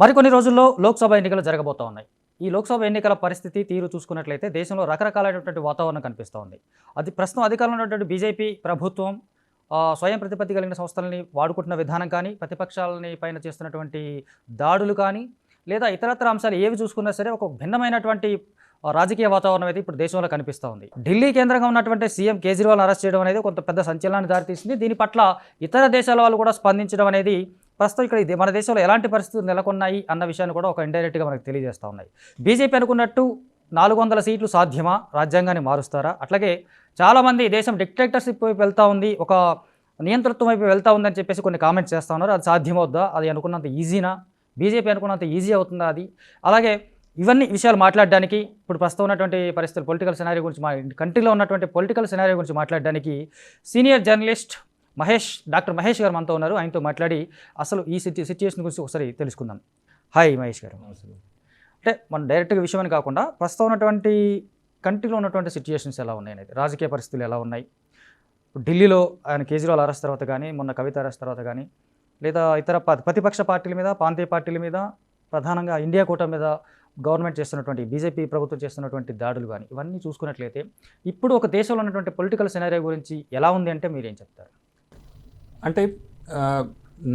మరికొన్ని రోజుల్లో లోక్సభ ఎన్నికలు జరగబోతా ఉన్నాయి. ఈ లోక్సభ ఎన్నికల పరిస్థితి తీరు చూసుకున్నట్లయితే దేశంలో రకరకాలైనటువంటి వాతావరణం కనిపిస్తూ ఉంది. అది ప్రస్తుతం అధికారంలో ఉన్నటువంటి బీజేపీ ప్రభుత్వం స్వయం ప్రతిపత్తి కలిగిన సంస్థలని వాడుకుంటున్న విధానం కానీ, ప్రతిపక్షాలని పైన చేస్తున్నటువంటి దాడులు కానీ, లేదా ఇతరత్ర అంశాలు ఏవి చూసుకున్నా సరే ఒక భిన్నమైనటువంటి రాజకీయ వాతావరణం అయితే ఇప్పుడు దేశంలో కనిపిస్తూ ఉంది. ఢిల్లీ కేంద్రంగా ఉన్నటువంటి సీఎం కేజ్రీవాల్ అరెస్ట్ చేయడం అనేది కొంత పెద్ద సంచలనాన్ని దారితీసింది. దీని పట్ల ఇతర దేశాల వాళ్ళు కూడా స్పందించడం అనేది ప్రస్తుతం ఇక్కడ ఇది మన దేశంలో ఎలాంటి పరిస్థితులు నెలకొన్నాయి అన్న విషయాన్ని కూడా ఒక ఇండైరెక్ట్గా మనకు తెలియజేస్తూ ఉన్నాయి. బీజేపీ అనుకున్నట్టు 400 సీట్లు సాధ్యమా? రాజ్యాంగాన్ని మారుస్తారా? అట్లాగే చాలామంది దేశం డిక్టేటర్షిప్ వైపు వెళ్తూ ఉంది, ఒక నియంతృత్వం వైపు వెళ్తూ ఉందని చెప్పేసి కొన్ని కామెంట్స్ చేస్తూ ఉన్నారు. అది సాధ్యమవుద్దా? అది అనుకున్నంత ఈజీనా? బీజేపీ అనుకున్నంత ఈజీ అవుతుందా అది? అలాగే ఇవన్నీ విషయాలు మాట్లాడడానికి ఇప్పుడు ప్రస్తుతం ఉన్నటువంటి పరిస్థితులు పొలిటికల్ సినారియో గురించి కంట్రీలో ఉన్నటువంటి పొలిటికల్ సినారియో గురించి మాట్లాడడానికి సీనియర్ జర్నలిస్ట్ డాక్టర్ మహేష్ గారు మనతో ఉన్నారు. ఆయనతో మాట్లాడి అసలు ఈ సిచ్యుయేషన్ గురించి ఒకసారి తెలుసుకుందాం. హాయ్ మహేష్ గారు. అంటే మనం డైరెక్ట్గా విషయమని కాకుండా ప్రస్తుతం ఉన్నటువంటి కంట్రీలో ఉన్నటువంటి సిచ్యుయేషన్స్ ఎలా ఉన్నాయి అనేది, రాజకీయ పరిస్థితులు ఎలా ఉన్నాయి, ఢిల్లీలో ఆయన కేజ్రీవాల్ అరెస్ట్ తర్వాత కానీ, మొన్న కవిత అరెస్ట్ తర్వాత కానీ, లేదా ఇతర ప్రతిపక్ష పార్టీల మీద, ప్రాంతీయ పార్టీల మీద, ప్రధానంగా ఇండియా కూటమి మీద గవర్నమెంట్ చేస్తున్నటువంటి బీజేపీ ప్రభుత్వం చేస్తున్నటువంటి దాడులు కానీ ఇవన్నీ చూసుకున్నట్లయితే ఇప్పుడు ఒక దేశంలో ఉన్నటువంటి పొలిటికల్ సినారియో గురించి ఎలా ఉంది అంటే మీరేం చెప్తారు? అంటే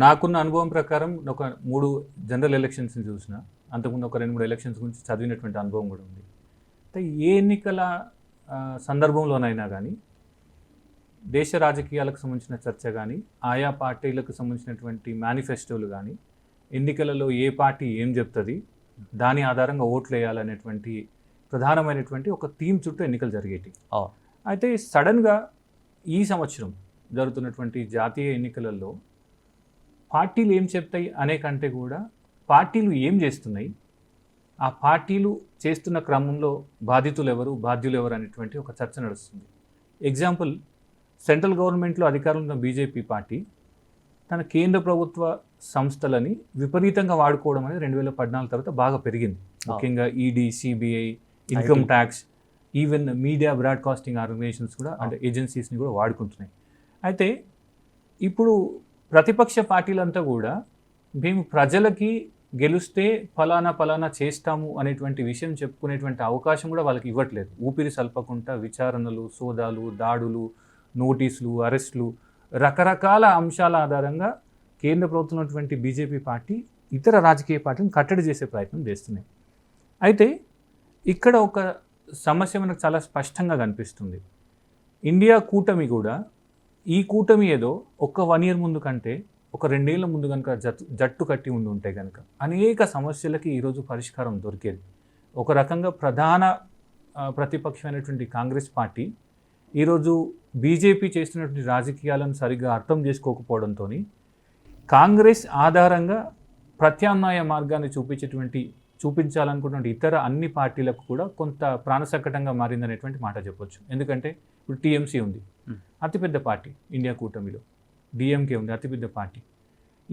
నాకున్న అనుభవం ప్రకారం ఒక 3 జనరల్ ఎలక్షన్స్ని చూసిన, అంతకుముందు ఒక 2-3 ఎలక్షన్స్ గురించి చదివినటువంటి అనుభవం కూడా ఉంది. అంటే ఏ ఎన్నికల సందర్భంలోనైనా కానీ దేశ రాజకీయాలకు సంబంధించిన చర్చ కానీ, ఆయా పార్టీలకు సంబంధించినటువంటి మేనిఫెస్టోలు కానీ, ఎన్నికలలో ఏ పార్టీ ఏం చెప్తుంది, దాని ఆధారంగా ఓట్లు వేయాలనేటువంటి ప్రధానమైనటువంటి ఒక థీమ్ చుట్టూ ఎన్నికలు జరిగేవి. అయితే సడన్గా ఈ సంవత్సరం జరుగుతున్నటువంటి జాతీయ ఎన్నికలలో పార్టీలు ఏం చెప్తాయి అనే కంటే కూడా పార్టీలు ఏం చేస్తున్నాయి, ఆ పార్టీలు చేస్తున్న క్రమంలో బాధితులు ఎవరు, బాధ్యులు ఎవరు అనేటువంటి ఒక చర్చ నడుస్తుంది. ఎగ్జాంపుల్, సెంట్రల్ గవర్నమెంట్లో అధికారంలో ఉన్న బీజేపీ పార్టీ తన కేంద్ర ప్రభుత్వ సంస్థలని విపరీతంగా వాడుకోవడం అనేది 2014 తర్వాత బాగా పెరిగింది. ముఖ్యంగా ED, CBI, income tax, even media broadcasting organisations కూడా అంటే ఏజెన్సీస్ని కూడా వాడుకుంటున్నాయి. అయితే ఇప్పుడు ప్రతిపక్ష పార్టీలంతా కూడా మేము ప్రజలకి గెలుస్తే ఫలానా చేస్తాము అనేటువంటి విషయం చెప్పుకునేటువంటి అవకాశం కూడా వాళ్ళకి ఇవ్వట్లేదు. ఊపిరి సల్పకుండా విచారణలు, సోదాలు, దాడులు, నోటీసులు, అరెస్టులు, రకరకాల అంశాల ఆధారంగా కేంద్ర ప్రభుత్వం ఉన్నటువంటి బీజేపీ పార్టీ ఇతర రాజకీయ పార్టీలను కట్టడి చేసే ప్రయత్నం చేస్తున్నాయి. అయితే ఇక్కడ ఒక సమస్య మనకు చాలా స్పష్టంగా కనిపిస్తుంది. ఇండియా కూటమి కూడా, ఈ కూటమి ఏదో ఒక 1 year ముందు కంటే ఒక 2 ఏళ్ల ముందు కనుక జట్టు కట్టి ఉంటే కనుక అనేక సమస్యలకి ఈరోజు పరిష్కారం దొరికేది. ఒక రకంగా ప్రధాన ప్రతిపక్షమైనటువంటి కాంగ్రెస్ పార్టీ ఈరోజు బీజేపీ చేస్తున్నటువంటి రాజకీయాలను సరిగ్గా అర్థం చేసుకోకపోవడంతో కాంగ్రెస్ ఆధారంగా ప్రత్యామ్నాయ మార్గాన్ని చూపించాలనుకున్నటువంటి ఇతర అన్ని పార్టీలకు కూడా కొంత ప్రాణసంకటంగా మారిందనేటువంటి మాట చెప్పొచ్చు. ఎందుకంటే ఇప్పుడు టీఎంసీ ఉంది, అతిపెద్ద పార్టీ ఇండియా కూటమిలో, డిఎంకే ఉంది, అతిపెద్ద పార్టీ.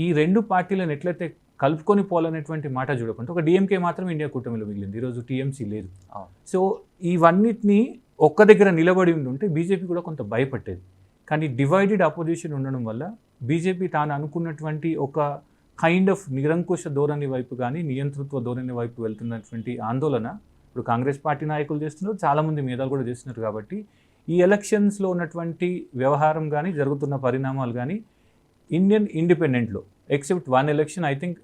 ఈ 2 పార్టీలను ఎట్లయితే కలుపుకొని పోవాలనేటువంటి మాట చూడకుండా ఒక డిఎంకే మాత్రం ఇండియా కూటమిలో మిగిలింది. ఈరోజు టీఎంసీ లేదు. సో ఇవన్నిటినీ ఒక్క దగ్గర నిలబడి ఉంటే బీజేపీ కూడా కొంత భయపట్టేది. కానీ డివైడెడ్ అపోజిషన్ ఉండడం వల్ల బీజేపీ తాను అనుకున్నటువంటి ఒక కైండ్ ఆఫ్ నిరంకుశ ధోరణి వైపు కానీ, నియంతృత్వ ధోరణి వైపు వెళ్తున్నటువంటి ఆందోళన ఇప్పుడు కాంగ్రెస్ పార్టీ నాయకులు చేస్తున్నారు, చాలామంది మేధావులు కూడా చేస్తున్నారు. కాబట్టి ఈ ఎలక్షన్స్లో ఉన్నటువంటి వ్యవహారం కానీ, జరుగుతున్న పరిణామాలు కానీ Indian ఇండిపెండెంట్లో except 1 election, I think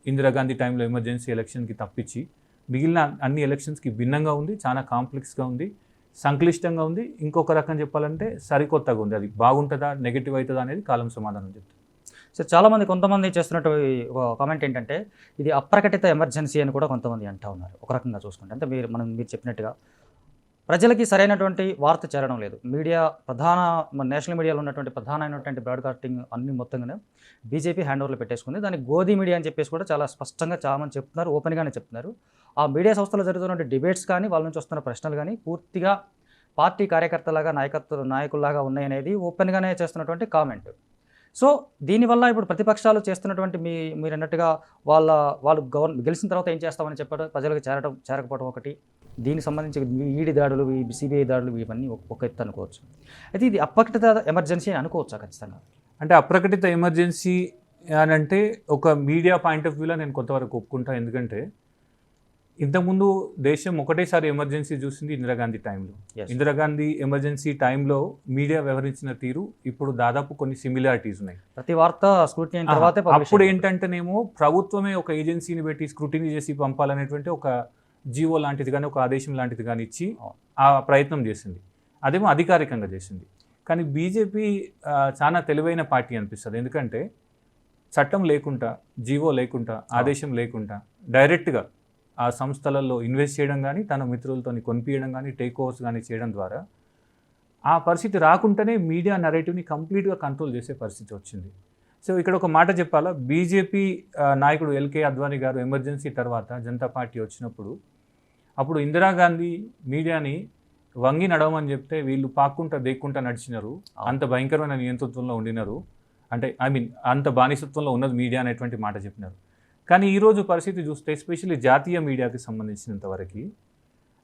Indira Gandhi టైంలో ఎమర్జెన్సీ ఎలక్షన్కి తప్పించి మిగిలిన అన్ని ఎలక్షన్స్కి భిన్నంగా ఉంది, చాలా కాంప్లెక్స్గా ఉంది, సంక్లిష్టంగా ఉంది. ఇంకొక రకం చెప్పాలంటే సరికొత్తగా ఉంది. అది బాగుంటుందా, నెగిటివ్ అవుతుందా అనేది కాలం సమాధానం చెప్తుంది. సో కొంతమంది చేస్తున్నట్టు ఒక కామెంట్ ఏంటంటే ఇది అప్రకటిత ఎమర్జెన్సీ అని కూడా కొంతమంది అంటూ ఉన్నారు. ఒక రకంగా చూసుకుంటే అంటే మీరు చెప్పినట్టుగా ప్రజలకి సరైనటువంటి వార్త చేరడం లేదు. నేషనల్ మీడియాలో ఉన్నటువంటి ప్రధానమైనటువంటి బ్రాడ్కాస్టింగ్ అన్ని మొత్తంగానే బీజేపీ హ్యాండ్ ఓవర్లో పెట్టేసుకుంది. దాన్ని గోధీ మీడియా అని చెప్పేసి కూడా చాలా స్పష్టంగా చాలామంది చెప్తున్నారు, ఓపెన్గానే చెప్తున్నారు. ఆ మీడియా సంస్థలో జరుగుతున్న డిబేట్స్ కానీ, వాళ్ళ నుంచి వస్తున్న ప్రశ్నలు కానీ పూర్తిగా పార్టీ కార్యకర్తలాగా, నాయకుల్లాగా ఉన్నాయనేది ఓపెన్గానే చేస్తున్నటువంటి కామెంట్. సో దీనివల్ల ఇప్పుడు ప్రతిపక్షాలు చేస్తున్నటువంటి మీరు అన్నట్టుగా వాళ్ళు గెలిచిన తర్వాత ఏం చేస్తామని చెప్పడం, ప్రజలకు చేరకపోవడం ఒకటి, దీనికి సంబంధించి ఈడీ దాడులు, సిబిఐ దాడులు ఇవన్నీ ఒక ఎత్తు అనుకోవచ్చు. అయితే ఇది అప్రకటిత ఎమర్జెన్సీ అని అనుకోవచ్చా ఖచ్చితంగా? అంటే అప్రకటిత ఎమర్జెన్సీ అని అంటే ఒక మీడియా పాయింట్ ఆఫ్ వ్యూలో నేను కొంతవరకు ఒప్పుకుంటా. ఎందుకంటే ఇంతకుముందు దేశం ఒకటేసారి ఎమర్జెన్సీ చూసింది ఇందిరాగాంధీ టైంలో. Yes. ఇందిరాగాంధీ ఎమర్జెన్సీ టైంలో మీడియా వ్యవహరించిన తీరు ఇప్పుడు దాదాపు కొన్ని సిమిలారిటీస్ ఉన్నాయి. ప్రతి వార్త స్క్రూటినీ అయిన తర్వాతే publish అప్పుడు అయ్యింది. ఏంటంటేనేమో ప్రభుత్వమే ఒక ఏజెన్సీని పెట్టి స్క్రూటినీ చేసి పంపాలనేటువంటి ఒక జీవో లాంటిది కానీ ఒక ఆదేశం లాంటిది కానీ ఇచ్చి ఆ ప్రయత్నం చేసింది. అదేమో అధికారికంగా చేసింది. కానీ బీజేపీ చాలా తెలివైన పార్టీ అనిపిస్తుంది. ఎందుకంటే చట్టం లేకుండా, జీవో లేకుండా, ఆదేశం లేకుండా డైరెక్ట్గా ఆ సంస్థలలో ఇన్వెస్ట్ చేయడం కానీ, తన మిత్రులతో కొనిపించడం కానీ, టేక్ ఓవర్స్ కానీ చేయడం ద్వారా ఆ పరిస్థితి రాకుండానే మీడియా నరేటివ్ని కంప్లీట్గా కంట్రోల్ చేసే పరిస్థితి వచ్చింది. సో ఇక్కడ ఒక మాట చెప్పాలా, బీజేపీ నాయకుడు ఎల్కే అద్వానీ గారు ఎమర్జెన్సీ తర్వాత జనతా పార్టీ వచ్చినప్పుడు అప్పుడు ఇందిరాగాంధీ మీడియాని వంగి నడవమని చెప్తే వీళ్ళు పాక్కుంటా దేక్కుంటా నడిచినారు. అంత భయంకరమైన నియంతృత్వంలో ఉండినారు. అంటే అంత బానిసత్వంలో ఉన్నది మీడియా అనేటువంటి మాట చెప్పినారు. కానీ ఈరోజు పరిస్థితి చూస్తే ఎస్పెషల్లీ జాతీయ మీడియాకి సంబంధించినంత వరకు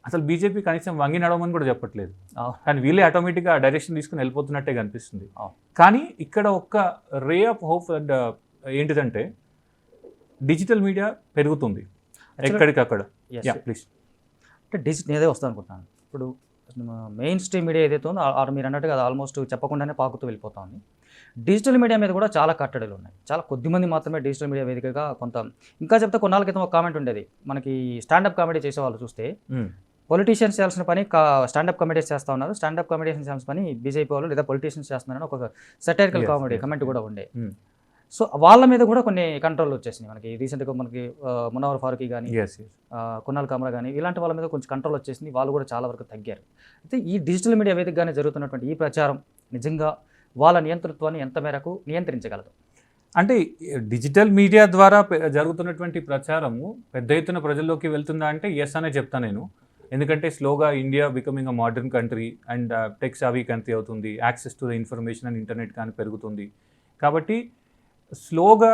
అసలు బీజేపీ కనీసం వంగి నడవమని కూడా చెప్పట్లేదు. కానీ వీళ్ళే ఆటోమేటిక్గా డైరెక్షన్ తీసుకుని వెళ్ళిపోతున్నట్టే కనిపిస్తుంది. కానీ ఇక్కడ ఒక్క రే ఆఫ్ హోప్ అండ్ ఏంటిదంటే డిజిటల్ మీడియా పెరుగుతుంది ఎక్కడికక్కడ. ప్లీజ్. అంటే డిజిటల్ ఏదే వస్తుంది అనుకుంటున్నాను. ఇప్పుడు మెయిన్ స్ట్రీమ్ మీడియా ఏదైతే ఉందో మీరు అన్నట్టుగా అది ఆల్మోస్ట్ చెప్పకుండానే పాకుతూ వెళ్ళిపోతా ఉంది. డిజిటల్ మీడియా మీద కూడా చాలా కట్టడలు ఉన్నాయి. చాలా కొద్దిమంది మాత్రమే డిజిటల్ మీడియా వేదికగా కొంత, ఇంకా చెప్తే కొన్నాళ్ళ క్రితం ఒక కామెంట్ ఉండేది, మనకి స్టాండప్ కామెడీ చేసే వాళ్ళు చూస్తే పొలిటీషియన్స్ చేయాల్సిన పని స్టాండప్ కామెడీస్ చేస్తూ ఉన్నారు, స్టాండప్ కామెడీస్ చేయాల్సిన పని బీజేపీ వాళ్ళు లేదా పొలిటీషియన్స్ చేస్తున్నారని ఒక సెటైరికల్ కామెడీ కమెంట్ కూడా ఉండే. సో వాళ్ళ మీద కూడా కొన్ని కంట్రోల్ వచ్చేసినాయి. మనకి రీసెంట్గా మనకి మునవర్ ఫారూఖీ కానీ, కునాల్ కామ్రా కానీ ఇలాంటి వాళ్ళ మీద కొంచెం కంట్రోల్ వచ్చేసింది. వాళ్ళు కూడా చాలా వరకు తగ్గారు. అయితే ఈ డిజిటల్ మీడియా వేదికగానే జరుగుతున్నటువంటి ఈ ప్రచారం నిజంగా వాళ్ళ నియంతృత్వాన్ని ఎంత మేరకు నియంత్రించగలదు? అంటే డిజిటల్ మీడియా ద్వారా జరుగుతున్నటువంటి ప్రచారము పెద్ద ఎత్తున ప్రజల్లోకి వెళ్తుందా అంటే ఎస్ అనే చెప్తాను నేను. ఎందుకంటే స్లోగా India becoming a modern country and tech savvy country అవుతుంది. Access to the information and internet కానీ పెరుగుతుంది. కాబట్టి స్లోగా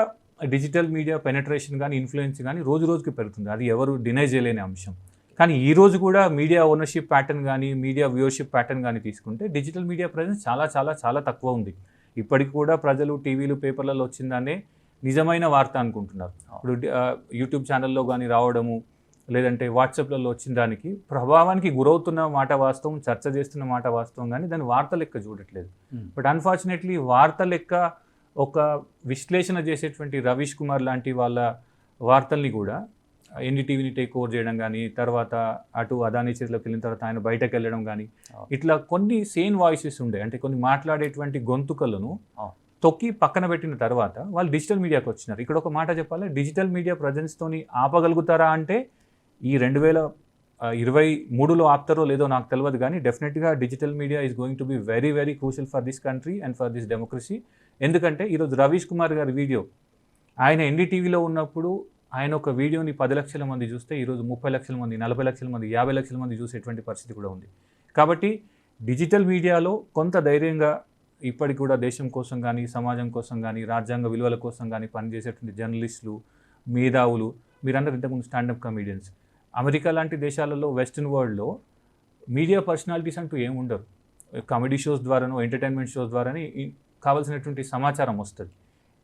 డిజిటల్ మీడియా పెనట్రేషన్ కానీ ఇన్ఫ్లుయెన్స్ కానీ రోజు రోజుకి పెరుగుతుంది. అది ఎవరు డినై చేయలేని అంశం. కానీ ఈ రోజు కూడా మీడియా ఓనర్షిప్ ప్యాటర్న్ కానీ మీడియా వ్యూవర్షిప్ ప్యాటర్న్ కానీ తీసుకుంటే డిజిటల్ మీడియా ప్రెజెన్స్ చాలా చాలా చాలా తక్కువ ఉంది. ఇప్పటికి కూడా ప్రజలు టీవీలు పేపర్లలో వచ్చిందానే నిజమైన వార్త అనుకుంటున్నారు. ఇప్పుడు యూట్యూబ్ ఛానల్లో కానీ రావడము, లేదంటే వాట్సాప్లలో వచ్చిన దానికి ప్రభావానికి గురవుతున్న మాట వాస్తవం, చర్చ చేస్తున్న మాట వాస్తవం, కానీ దాని వార్త లెక్క చూడట్లేదు. బట్ అన్ఫార్చునేట్లీ వార్త లెక్క ఒక విశ్లేషణ చేసేటువంటి రవీష్ కుమార్ లాంటి వాళ్ళ వార్తల్ని కూడా ఎన్డీటీవీని టేక్ ఓవర్ చేయడం కానీ, తర్వాత అటు అదానీ చేతిలోకి వెళ్ళిన తర్వాత ఆయన బయటకు వెళ్ళడం కానీ, ఇట్లా కొన్ని సేన్ వాయిసెస్ ఉండే, అంటే కొన్ని మాట్లాడేటువంటి గొంతుకలను తొక్కి పక్కన పెట్టిన తర్వాత వాళ్ళు డిజిటల్ మీడియాకి వచ్చినారు. ఇక్కడ ఒక మాట చెప్పాలి, డిజిటల్ మీడియా ప్రజెన్స్తోని ఆపగలుగుతారా అంటే ఈ 2023లో ఆపుతారో లేదో నాకు తెలియదు. కానీ డెఫినెట్గా digital media is going to be very very crucial for this country and for this democracy. ఎందుకంటే ఈరోజు రవీష్ కుమార్ గారి వీడియో ఆయన ఎన్డీటీవీలో ఉన్నప్పుడు ఆయన ఒక వీడియోని 10 లక్షల మంది చూస్తే ఈరోజు 30 లక్షల మంది, 40 లక్షల మంది, 50 లక్షల మంది చూసేటువంటి పరిస్థితి కూడా ఉంది. కాబట్టి డిజిటల్ మీడియాలో కొంత ధైర్యంగా ఇప్పటికి కూడా దేశం కోసం కానీ, సమాజం కోసం కానీ, రాజ్యాంగ విలువల కోసం కానీ పనిచేసేటువంటి జర్నలిస్టులు, మేధావులు, మీరందరూ ఇంతకుముందు స్టాండప్ కమీడియన్స్, అమెరికా లాంటి దేశాలలో వెస్టర్న్ వరల్డ్లో మీడియా పర్సనాలిటీస్ అంటూ ఏముండరు. కామెడీ షోస్ ద్వారానో ఎంటర్టైన్మెంట్ షోస్ ద్వారానే కావాల్సినటువంటి సమాచారం వస్తుంది.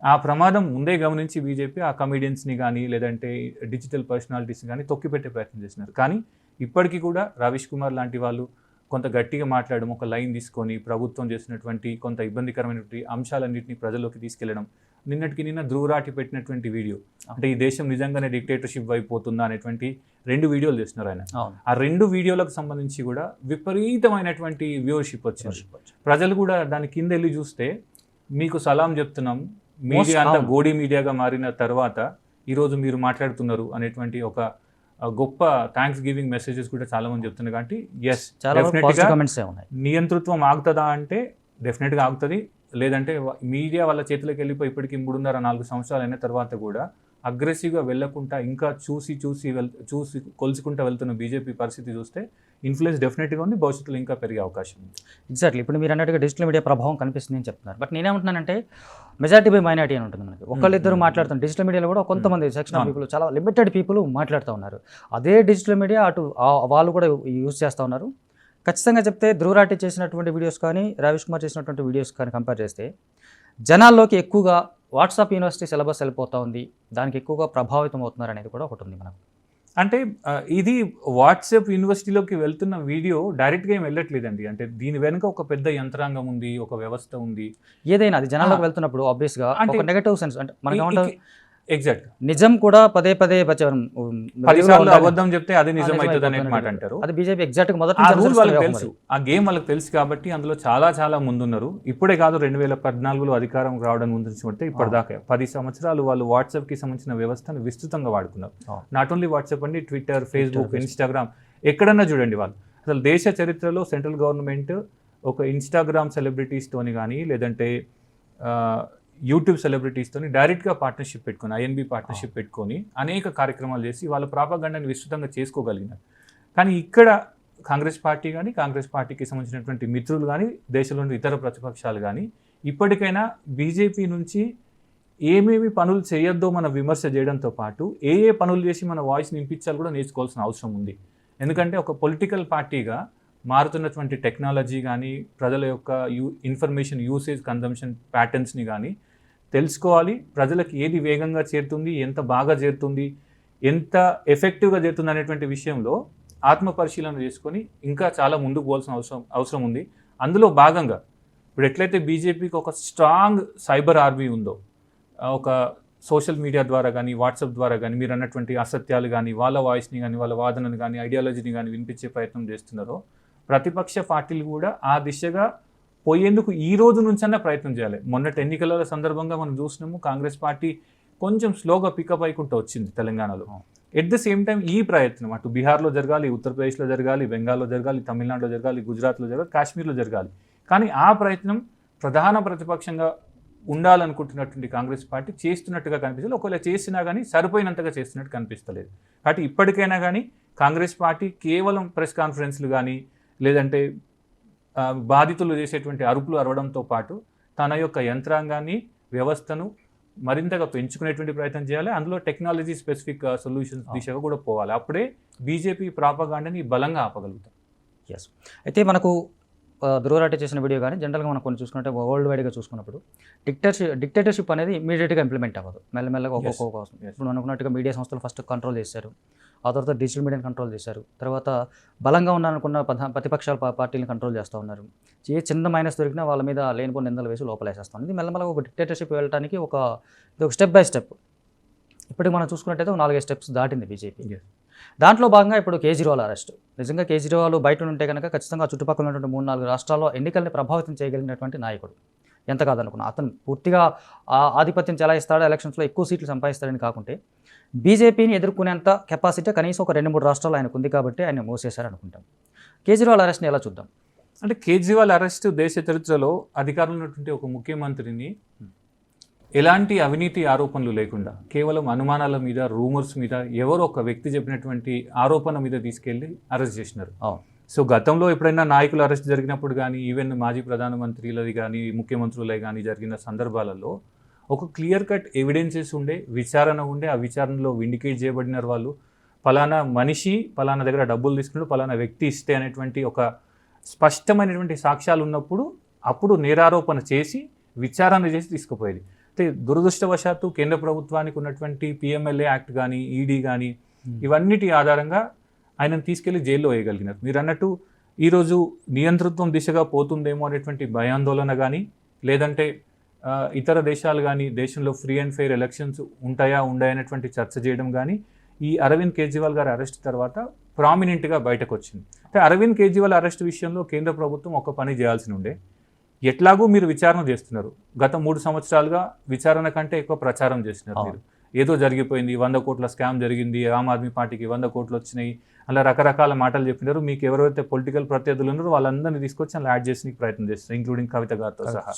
ఆ ప్రమాదం ముందే గమనించి బీజేపీ ఆ కమీడియన్స్ని కానీ లేదంటే డిజిటల్ పర్సనాలిటీస్ని కానీ తొక్కిపెట్టే ప్రయత్నం చేస్తున్నారు. కానీ ఇప్పటికీ కూడా రవీష్ కుమార్ లాంటి వాళ్ళు కొంత గట్టిగా మాట్లాడడం, ఒక లైన్ తీసుకొని ప్రభుత్వం చేసినటువంటి కొంత ఇబ్బందికరమైనటువంటి అంశాలన్నింటినీ ప్రజల్లోకి తీసుకెళ్లడం, నిన్నటికి నిన్న ధ్రువరాటి పెట్టినటువంటి వీడియో, అంటే ఈ దేశం నిజంగానే డిక్టేటర్షిప్ అయిపోతుందా అనేటువంటి 2 వీడియోలు చేస్తున్నారు ఆయన. ఆ 2 వీడియోలకు సంబంధించి కూడా విపరీతమైనటువంటి వ్యూవర్షిప్ వచ్చింది. ప్రజలు కూడా దాని కింద వెళ్ళి చూస్తే మీకు సలాం చెప్తున్నాం, మీడియా అంతా గోడీ మీడియాగా మారిన తర్వాత ఈరోజు మీరు మాట్లాడుతున్నారు అనేటువంటి ఒక గొప్ప థ్యాంక్స్ గివింగ్ మెసేజెస్ కూడా చాలా మంది చెప్తున్నారు. కాబట్టి ఎస్, నియంతృత్వం ఆగుతుందా అంటే డెఫినెట్గా ఆగుతుంది. లేదంటే మీడియా వాళ్ళ చేతిలోకి వెళ్ళిపోయి ఇప్పటికీ 3.5-4 సంవత్సరాలు అయిన తర్వాత కూడా అగ్రెసివ్గా వెళ్లకుండా ఇంకా చూసి కొలుచుకుంటూ వెళ్తున్న బీజేపీ పరిస్థితి చూస్తే ఇన్ఫ్లుయెన్స్ డెఫినెట్గా ఉంది, భవిష్యత్తులో ఇంకా పెరిగే అవకాశం ఉంది. ఎగ్జాక్ట్లీ. ఇప్పుడు మీరు అన్నట్టుగా డిజిటల్ మీడియా ప్రభావం కనిపిస్తుంది అని చెప్తున్నారు. బట్ నేనేమంటున్నానంటే మెజారిటీ బై మైనారిటీ అని ఉంటుంది మనకి. ఒకళ్ళిద్దరు మాట్లాడుతున్నారు. డిజిటల్ మీడియాలో కూడా కొంతమంది సెక్షన్ ఆఫ్ పీపుల్, చాలా లిమిటెడ్ పీపుల్ మాట్లాడుతూ ఉన్నారు. అదే డిజిటల్ మీడియా అటు వాళ్ళు కూడా యూజ్ చేస్తూ ఉన్నారు. ఖచ్చితంగా చెప్తే ధ్రువరాటి చేసినటువంటి వీడియోస్ కానీ రవీష్ కుమార్ చేసినటువంటి వీడియోస్ కానీ కంపేర్ చేస్తే జనాల్లోకి ఎక్కువగా వాట్సాప్ యూనివర్సిటీ సిలబస్ వెళ్ళిపోతూ ఉంది, దానికి ఎక్కువగా ప్రభావితం అవుతున్నారు అనేది కూడా ఒకటి ఉంది మనకు. అంటే ఇది వాట్సాప్ యూనివర్సిటీలోకి వెళ్తున్న వీడియో డైరెక్ట్గా ఏం వెళ్ళట్లేదండి. అంటే దీని వెనుక ఒక పెద్ద యంత్రాంగం ఉంది, ఒక వ్యవస్థ ఉంది. ఏదైనా అది జనాల్లోకి వెళ్తున్నప్పుడు ఆబ్వియస్గా అంటే ఒక నెగటివ్ సెన్స్, అంటే మనకి ఏమంటారు, ఎగ్జాక్ట్ నిజం కూడా పదే పదే 10 సార్లు అబద్ధం చెప్తే అది నిజం అవుతుంది అనే మాట అంటారు. అది బీజేపీ ఎగ్జాక్ట్ మొదటి ఆ నుంచి రూల్ అనుసరిస్తున్న వాళ్ళకి వ్యూహం తెలుసు, అది. ఆ గేమ్ వాళ్ళకి తెలుసు కాబట్టి అందులో చాలా ముందున్నారు. ఇప్పుడే కాదు 2014లో అధికారం రావడం గురించి పడితే ఇప్పటిదాకా 10 సంవత్సరాలు వాళ్ళు వాట్సాప్కి సంబంధించిన వ్యవస్థను విస్తృతంగా వాడుకున్నారు. నాట్ ఓన్లీ వాట్సాప్ అండి, ట్విట్టర్, ఫేస్బుక్, ఇన్స్టాగ్రామ్, ఎక్కడన్నా చూడండి వాళ్ళు. అసలు దేశ చరిత్రలో సెంట్రల్ గవర్నమెంట్ ఒక ఇన్స్టాగ్రామ్ సెలబ్రిటీస్తోని కానీ లేదంటే యూట్యూబ్ సెలబ్రిటీస్తోని డైరెక్ట్గా పార్ట్నర్షిప్ పెట్టుకొని, ఐఎన్బి పార్ట్నర్షిప్ పెట్టుకొని అనేక కార్యక్రమాలు చేసి వాళ్ళ ప్రాపగండాన్ని విస్తృతంగా చేసుకోగలిగినారు. కానీ ఇక్కడ కాంగ్రెస్ పార్టీ కానీ, కాంగ్రెస్ పార్టీకి సంబంధించినటువంటి మిత్రులు కానీ, దేశంలోని ఇతర ప్రతిపక్షాలు కానీ ఇప్పటికైనా బీజేపీ నుంచి ఏమేమి పనులు చేయొద్దో మన విమర్శ చేయడంతో పాటు ఏ పనులు చేసి మన వాయిస్ని వినిపించాలి కూడా నేర్చుకోవాల్సిన అవసరం ఉంది. ఎందుకంటే ఒక పొలిటికల్ పార్టీగా మారుతున్నటువంటి టెక్నాలజీ కానీ, ప్రజల యొక్క ఇన్ఫర్మేషన్ యూసేజ్ కన్జంప్షన్ ప్యాటర్న్స్ని కానీ తెలుసుకోవాలి. ప్రజలకు ఏది వేగంగా చేరుతుంది, ఎంత బాగా చేరుతుంది, ఎంత ఎఫెక్టివ్గా చేరుతుంది అనేటువంటి విషయంలో ఆత్మపరిశీలన చేసుకొని ఇంకా చాలా ముందుకు పోవాల్సిన అవసరం ఉంది. అందులో భాగంగా ఇప్పుడు ఎట్లయితే బీజేపీకి ఒక స్ట్రాంగ్ సైబర్ ఆర్మీ ఉందో, ఒక సోషల్ మీడియా ద్వారా కానీ, వాట్సాప్ ద్వారా కానీ మీరు అన్నటువంటి అసత్యాలు కానీ, వాళ్ళ వాయిస్ని కానీ, వాళ్ళ వాదనను కానీ, ఐడియాలజీని కానీ వినిపించే ప్రయత్నం చేస్తున్నారో, ప్రతిపక్ష పార్టీలు కూడా ఆ దిశగా పోయేందుకు ఈ రోజు నుంచన్నా ప్రయత్నం చేయాలి. మొన్నటి ఎన్నికల సందర్భంగా మనం చూసినాము, కాంగ్రెస్ పార్టీ కొంచెం స్లోగా పికప్ అయికుంటూ వచ్చింది తెలంగాణలో. ఎట్ ద సేమ్ టైం ఈ ప్రయత్నం అటు బీహార్లో జరగాలి, ఉత్తరప్రదేశ్లో జరగాలి, బెంగాల్లో జరగాలి, తమిళనాడులో జరగాలి, గుజరాత్లో జరగాలి, కాశ్మీర్లో జరగాలి. కానీ ఆ ప్రయత్నం ప్రధాన ప్రతిపక్షంగా ఉండాలనుకుంటున్నటువంటి కాంగ్రెస్ పార్టీ చేస్తున్నట్టుగా కనిపిస్తుంది. ఒకవేళ చేసినా కానీ సరిపోయినంతగా చేస్తున్నట్టు కనిపిస్తలేదు. కాబట్టి ఇప్పటికైనా కానీ కాంగ్రెస్ పార్టీ కేవలం ప్రెస్ కాన్ఫరెన్స్లు కానీ లేదంటే బాధితులు చేసేటువంటి అరుపులు అరవడంతో పాటు తన యొక్క యంత్రాంగాన్ని, వ్యవస్థను మరింతగా పెంచుకునేటువంటి ప్రయత్నం చేయాలి. అందులో టెక్నాలజీ స్పెసిఫిక్ సొల్యూషన్స్ దిశగా కూడా పోవాలి. అప్పుడే బీజేపీ ప్రాపగాండాని బలంగా ఆపగలుగుతాం. ఎస్. అయితే మనకు ధ్రువరాటి చేసిన వీడియో కానీ జనరల్గా మనం కొన్ని చూసుకుంటే వరల్డ్ వైడ్గా చూసుకున్నప్పుడు డిక్టేటర్షిప్ అనేది ఇమీడియట్గా ఇంప్లిమెంట్ అవ్వదు, మెల్లమెల్లగా ఒక్కొక్క. ఇప్పుడు అనుకున్నట్టుగా మీడియా సంస్థలు ఫస్ట్ కంట్రోల్ చేశారు, ఆ తర్వాత డిజిటల్ మీడియాని కంట్రోల్ చేశారు, తర్వాత బలంగా ఉన్నారనుకున్న ప్రతిపక్షాల పార్టీలను కంట్రోల్ చేస్తూ ఉన్నారు. ఏ చిన్న మైనస్ దొరికినా వాళ్ళ మీద లేనిపోయిన నిందలు వేసి లోపలేసేస్తాం. ఇది మెల్లమెల్లగా ఒక డిక్టేటర్షిప్ వెళ్ళడానికి ఒక స్టెప్ బై స్టెప్. ఇప్పటికి మనం చూసుకున్నట్టయితే 4-5 స్టెప్స్ దాటింది బీజేపీ. దాంట్లో భాగంగా ఇప్పుడు కేజ్రీవాల్ అరెస్ట్. నిజంగా కేజ్రీవాల్ బయట ఉంటే కనుక ఖచ్చితంగా చుట్టుపక్కల ఉన్నటువంటి 3-4 రాష్ట్రాల్లో ఎన్నికల్ని ప్రభావితం చేయగలిగినటువంటి నాయకుడు. ఎంత కాదనుకున్నా అతను పూర్తిగా ఆధిపత్యం చెలాయిస్తాడు, ఎలక్షన్స్లో ఎక్కువ సీట్లు సంపాదిస్తాడని కాకుంటే బీజేపీని ఎదుర్కొనేంత కెపాసిటీ కనీసం ఒక 2-3 రాష్ట్రాలు ఆయనకు ఉంది కాబట్టి ఆయన మోసేశారు అనుకుంటాం. కేజ్రీవాల్ అరెస్ట్ని ఎలా చూద్దాం? అంటే కేజ్రీవాల్ అరెస్ట్ దేశ చరిత్రలో అధికారంలో ఉన్నటువంటి ఒక ముఖ్యమంత్రిని ఎలాంటి అవినీతి ఆరోపణలు లేకుండా కేవలం అనుమానాల మీద, రూమర్స్ మీద, ఎవరో ఒక వ్యక్తి చెప్పినటువంటి ఆరోపణ మీద తీసుకెళ్లి అరెస్ట్ చేసినారు. సో గతంలో ఎప్పుడైనా నాయకులు అరెస్ట్ జరిగినప్పుడు కానీ, ఈవెన్ మాజీ ప్రధానమంత్రులది కానీ, ముఖ్యమంత్రులే కానీ జరిగిన సందర్భాలలో ఒక క్లియర్ కట్ ఎవిడెన్సెస్ ఉండే, విచారణ ఉండే, ఆ విచారణలో విండికేట్ చేయబడినారు వాళ్ళు. ఫలానా మనిషి ఫలానా దగ్గర డబ్బులు తీసుకున్నాడు, ఫలానా వ్యక్తి ఇస్తే అనేటువంటి ఒక స్పష్టమైనటువంటి సాక్ష్యాలు ఉన్నప్పుడు అప్పుడు నేరారోపణ చేసి విచారణ చేసి తీసుకుపోయేది. అయితే దురదృష్టవశాత్తు కేంద్ర ప్రభుత్వానికి ఉన్నటువంటి పిఎంఎల్ఏ యాక్ట్ కానీ, ఈడీ కానీ ఇవన్నిటి ఆధారంగా ఆయనను తీసుకెళ్లి జైల్లో వేయగలిగినారు. మీరు అన్నట్టు ఈరోజు నియంతృత్వం దిశగా పోతుందేమో అనేటువంటి భయాందోళన కానీ, లేదంటే ఇతర దేశాలు కానీ దేశంలో ఫ్రీ అండ్ ఫెయిర్ ఎలక్షన్స్ ఉండయనేటువంటి చర్చ చేయడం కానీ ఈ అరవింద్ కేజ్రీవాల్ గారి అరెస్ట్ తర్వాత ప్రామినెంట్గా బయటకు వచ్చింది. అంటే అరవింద్ కేజ్రీవాల్ అరెస్ట్ విషయంలో కేంద్ర ప్రభుత్వం ఒక పని చేయాల్సి ఉండే. ఎట్లాగూ మీరు విచారణ చేస్తున్నారు, గత 3 సంవత్సరాలుగా విచారణ కంటే ఎక్కువ ప్రచారం చేస్తున్నారు. మీరు ఏదో జరిగిపోయింది, 100 కోట్ల స్కామ్ జరిగింది, ఆమ్ ఆద్మీ పార్టీకి 100 కోట్లు వచ్చినాయి, అలా రకరకాల మాటలు చెప్పినారు. మీకు ఎవరైతే పొలిటికల్ ప్రత్యర్థులు ఉన్నారో వాళ్ళందరినీ తీసుకొచ్చి అలా యాడ్ చేసి ప్రయత్నం చేస్తారు, ఇంక్లూడింగ్ కవిత గారితో సహా.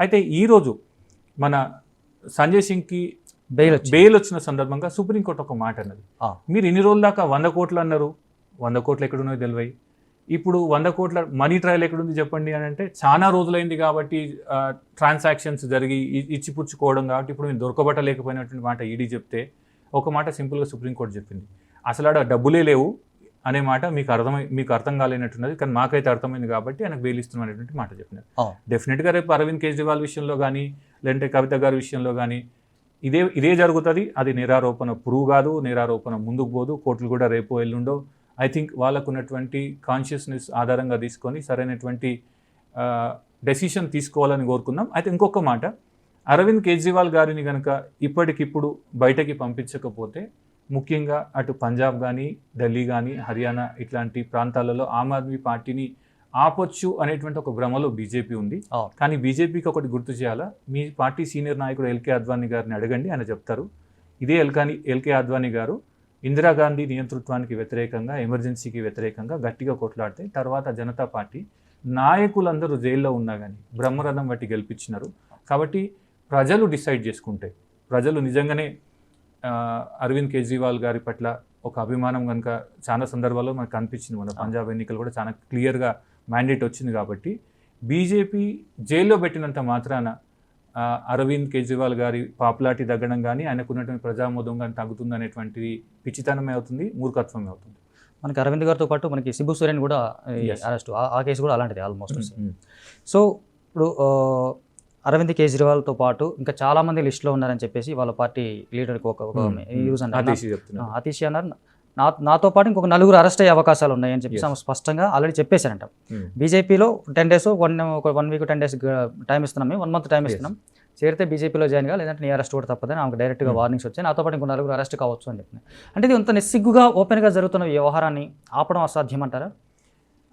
అయితే ఈరోజు మన సంజయ్ సింగ్కి బెయిల్ వచ్చిన సందర్భంగా సుప్రీంకోర్టు ఒక మాట అన్నది, మీరు ఇన్ని రోజుల దాకా 100 కోట్లు అన్నారు, 100 కోట్లు ఎక్కడున్నాయో తెలివై, ఇప్పుడు 100 కోట్ల మనీ ట్రయల్ ఎక్కడుంది చెప్పండి అని అంటే చాలా రోజులైంది కాబట్టి ట్రాన్సాక్షన్స్ జరిగి ఇచ్చిపుచ్చుకోవడం కాబట్టి ఇప్పుడు మీరు దొరకబట్టలేకపోయినటువంటి మాట ఈడీ చెప్తే, ఒక మాట సింపుల్గా సుప్రీంకోర్టు చెప్పింది, అసలు ఆడ డబ్బులే లేవు అనే మాట మీకు అర్థం కాలేనట్టున్నది, కానీ మాకైతే అర్థమైంది కాబట్టి ఆయనకు బెయిల్ ఇస్తున్నాం అనేటువంటి మాట చెప్పినారు. డెఫినెట్గా రేపు అరవింద్ కేజ్రీవాల్ విషయంలో కానీ లేదంటే కవిత గారి విషయంలో కానీ ఇదే జరుగుతుంది. అది నేరారోపణ ప్రూవ్ కాదు, నేరారోపణ ముందుకు పోదు, కోర్టులు కూడా రేపు ఎల్లుండో. ఐ థింక్ వాళ్ళకు ఉన్నటువంటి కాన్షియస్నెస్ ఆధారంగా తీసుకొని సరైనటువంటి డెసిషన్ తీసుకోవాలని కోరుకుందాం. అయితే ఇంకొక మాట, అరవింద్ కేజ్రీవాల్ గారిని కనుక ఇప్పటికిప్పుడు బయటకి పంపించకపోతే ముఖ్యంగా అటు పంజాబ్ కానీ, ఢిల్లీ కానీ, హర్యానా ఇట్లాంటి ప్రాంతాలలో ఆమ్ ఆద్మీ పార్టీని ఆపొచ్చు అనేటువంటి ఒక భ్రమలో బీజేపీ ఉంది. కానీ బీజేపీకి ఒకటి గుర్తు చేయాలా, మీ పార్టీ సీనియర్ నాయకుడు ఎల్కే అద్వానీ గారిని అడగండి, ఆయన చెప్తారు. ఇదే ఎల్కే అద్వానీ గారు ఇందిరాగాంధీ నియంతృత్వానికి వ్యతిరేకంగా, ఎమర్జెన్సీకి వ్యతిరేకంగా గట్టిగా కొట్లాడితే తర్వాత జనతా పార్టీ నాయకులందరూ జైల్లో ఉన్నా కానీ బ్రహ్మరథం బట్టి గెలిపించినారు. కాబట్టి ప్రజలు డిసైడ్ చేసుకుంటే, ప్రజలు నిజంగానే అరవింద్ కేజ్రీవాల్ గారి పట్ల ఒక అభిమానం కనుక చాలా సందర్భాల్లో మనకు కనిపించింది. మన పంజాబ్ ఎన్నికలు కూడా చాలా క్లియర్గా మ్యాండేట్ వచ్చింది. కాబట్టి బీజేపీ జైల్లో పెట్టినంత మాత్రాన అరవింద్ కేజ్రీవాల్ గారి పాపులారిటీ తగ్గడం కానీ, ఆయనకున్నటువంటి ప్రజామోదం కానీ తగ్గుతుంది అనేటువంటిది పిచ్చితనమే అవుతుంది, మూర్ఖత్వమే అవుతుంది. మనకి అరవింద్ గారితో పాటు మనకి సిబు సోరెన్ కూడా అరెస్ట్, ఆ కేసు కూడా అలాంటిది ఆల్మోస్ట్. సో ఇప్పుడు అరవింద్ కేజ్రీవాల్తో పాటు ఇంకా చాలామంది లిస్టులో ఉన్నారని చెప్పేసి వాళ్ళ పార్టీ లీడర్కి ఒక న్యూస్ అన్నారు, అతీష్ అన్నారు. నాతో పాటు ఇంకొక 4 అరెస్ట్ అయ్యే అవకాశాలు ఉన్నాయని చెప్పి స్పష్టంగా ఆల్రెడీ చెప్పేశారంట. బీజేపీలో 10 days, 1 week 10 days టైం ఇస్తున్నాం, మేము 1 month టైం ఇస్తున్నాం, చేరితే బీజేపీలో జాయిన్ గా, లేదంటే నీ అరెస్ట్ కూడా తప్పదని ఆమెకు డైరెక్ట్గా వార్నింగ్స్ వచ్చాయి. నాతో పాటు ఇంకో 4 అరెస్ట్ కావచ్చు అని చెప్పినాయి. అంటే ఇది ఇంత నిస్సిగ్గుగా ఓపెన్గా జరుగుతున్న వ్యవహారాన్ని ఆపడం అసాధ్యం అంటారా?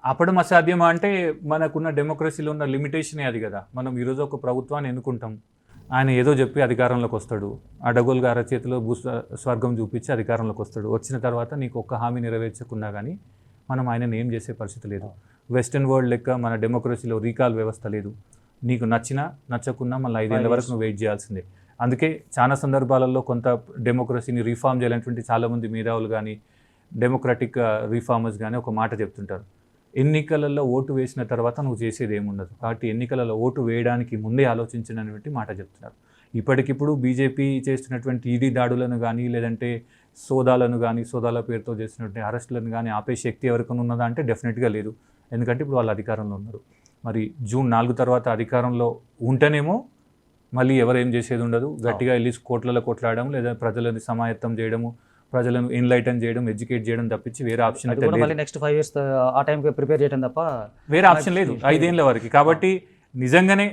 ఆపడం అసాధ్యమా అంటే మనకున్న డెమోక్రసీలో ఉన్న లిమిటేషనే అది కదా. మనం ఈరోజు ఒక ప్రభుత్వాన్ని ఎన్నుకుంటాం, ఆయన ఏదో చెప్పి అధికారంలోకి వస్తాడు, అడ్డగోలు గారి చేతిలో స్వర్గం చూపించి అధికారంలోకి వస్తాడు. వచ్చిన తర్వాత నీకు ఒక్క హామీ నెరవేర్చకున్నా కానీ మనం ఆయనను ఏం చేసే పరిస్థితి లేదు. వెస్టర్న్ వరల్డ్ లెక్క మన డెమోక్రసీలో రీకాల్ వ్యవస్థ లేదు. నీకు నచ్చినా నచ్చకున్నా మళ్ళీ 5 ఏళ్ళ వరకు నువ్వు వెయిట్ చేయాల్సిందే. అందుకే చాలా సందర్భాలలో కొంత డెమోక్రసీని రీఫార్మ్ చేయాలనేటువంటి చాలామంది మేధావులు కానీ, డెమోక్రటిక్ రీఫార్మర్స్ కానీ ఒక మాట చెప్తుంటారు, ఎన్నికలలో ఓటు వేసిన తర్వాత నువ్వు చేసేది ఏముండదు, కాబట్టి ఎన్నికలలో ఓటు వేయడానికి ముందే ఆలోచించడానికి మాట చెప్తున్నారు. ఇప్పటికిప్పుడు బీజేపీ చేస్తున్నటువంటి ఈడీ దాడులను కానీ, లేదంటే సోదాలను కానీ, సోదాల పేరుతో చేస్తున్నటువంటి అరెస్టులను కానీ ఆపే శక్తి ఎవరికైనా ఉన్నదా అంటే డెఫినెట్గా లేదు. ఎందుకంటే ఇప్పుడు వాళ్ళు అధికారంలో ఉన్నారు. మరి జూన్ 4 తర్వాత అధికారంలో ఉంటేనేమో మళ్ళీ ఎవరేం చేసేది ఉండదు, గట్టిగా వెళ్ళి కోట్లలో కొట్లాడడం, లేదా ప్రజలని సమాయత్తం చేయడము, ప్రజలను ఎన్లైటన్ చేయడం, ఎడ్యుకేట్ చేయడం తప్పించి వేరే ఆప్షన్ అయితే లేదు. నెక్స్ట్ 5 years ఆ టైంకి ప్రిపేర్ చేయడం తప్ప వేరే ఆప్షన్ లేదు 5 ఏళ్ళ వరకు. కాబట్టి నిజంగానే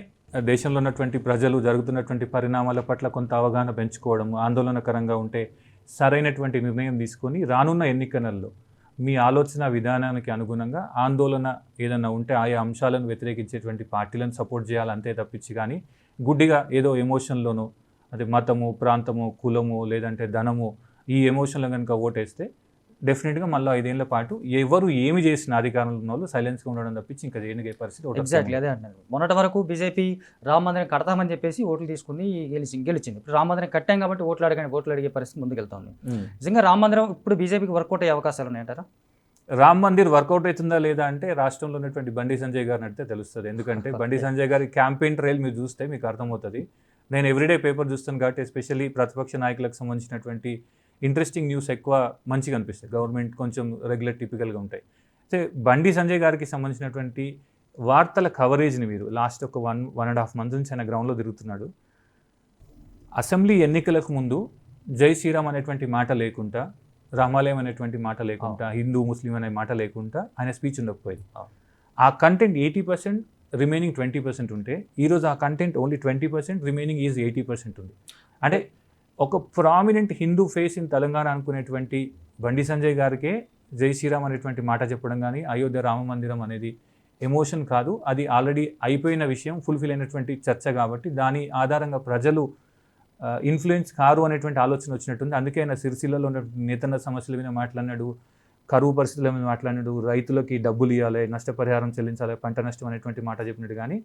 దేశంలో ఉన్నటువంటి ప్రజలు జరుగుతున్నటువంటి పరిణామాల పట్ల కొంత అవగాహన పెంచుకోవడం, ఆందోళనకరంగా ఉంటే సరైనటువంటి నిర్ణయం తీసుకొని రానున్న ఎన్నికలలో మీ ఆలోచన విధానానికి అనుగుణంగా ఆందోళన ఏదైనా ఉంటే ఆయా అంశాలను వ్యతిరేకించేటువంటి పార్టీలను సపోర్ట్ చేయాలి, అంతే తప్పించి కానీ గుడ్డిగా ఏదో ఎమోషన్లోనో, అది మతము, ప్రాంతము, కులము, లేదంటే ధనము, ఈ ఎమోషన్లో కనుక ఓటేస్తే డెఫినెట్గా మళ్ళీ 5 ఏళ్ల పాటు ఎవరు ఏమి చేసిన అధికారంలో ఉన్న వాళ్ళు సైలెన్స్గా ఉండడం తప్పించి ఇంకా చేయని పరిస్థితి. ఎగ్జాక్ట్లీ అదే అంటున్నారు. మొన్నటి వరకు బీజేపీ రామ మందిరం కడతామని చెప్పేసి ఓట్లు తీసుకుని గెలిచింది. ఇప్పుడు రామ మందిరం కట్టాం కాబట్టి ఓట్లు అడిగే పరిస్థితి ముందుకెళ్తుంది. నిజంగా రామ మందిరం ఇప్పుడు బీజేపీకి వర్కౌట్ అయ్యే అవకాశాలు ఉన్నాయంటారా? రామ్ మందిర్ వర్కౌట్ అవుతుందా లేదా అంటే రాష్ట్రంలో ఉన్నటువంటి బండి సంజయ్ గారిని అడిగితే తెలుస్తుంది. ఎందుకంటే బండి సంజయ్ గారి క్యాంపెయిన్ ట్రైల్ మీరు చూస్తే మీకు అర్థమవుతుంది. నేను ఎవ్రీడే పేపర్ చూస్తాను కాబట్టి ఎస్పెషల్లీ ప్రతిపక్ష నాయకులకు సంబంధించినటువంటి ఇంట్రెస్టింగ్ న్యూస్ ఎక్కువ మంచిగా అనిపిస్తాయి, గవర్నమెంట్ కొంచెం రెగ్యులర్ టిపికల్గా ఉంటాయి. అయితే బండి సంజయ్ గారికి సంబంధించినటువంటి వార్తల కవరేజ్ని మీరు లాస్ట్ ఒక 1.5 months నుంచి ఆయన గ్రౌండ్లో తిరుగుతున్నాడు. అసెంబ్లీ ఎన్నికలకు ముందు జై శ్రీరామ్ అనేటువంటి మాట లేకుండా, రామాలయం అనేటువంటి మాట లేకుండా, హిందూ ముస్లిం అనే మాట లేకుండా ఆయన స్పీచ్ ఉండకపోయేది. ఆ కంటెంట్ 80%, రిమైనింగ్ 20% ఉంటే ఈరోజు ఆ కంటెంట్ ఓన్లీ 20%, రిమైనింగ్ ఈజ్ 80% ఉంది. అంటే ఒక prominent Hindu face in Telangana అనుకునేటువంటి బండి సంజయ్ గారికే జై శ్రీరామ్ అనేటువంటి మాట చెప్పడం కానీ, అయోధ్య రామ మందిరం అనేది ఎమోషన్ కాదు, అది ఆల్రెడీ అయిపోయిన విషయం, ఫుల్ఫిల్ అయినటువంటి చర్చ. కాబట్టి దాని ఆధారంగా ప్రజలు ఇన్ఫ్లుయెన్స్ కారు అనేటువంటి ఆలోచన వచ్చినట్టుంది. అందుకే ఆయన సిరిసిల్లలో ఉన్న నేతన్న సమస్యల మీద మాట్లాడినాడు, కరువు పరిస్థితుల మీద మాట్లాడినాడు, రైతులకి డబ్బులు ఇవ్వాలి, నష్టపరిహారం చెల్లించాలి, పంట నష్టం అనేటువంటి మాట చెప్పినట్టు. కానీ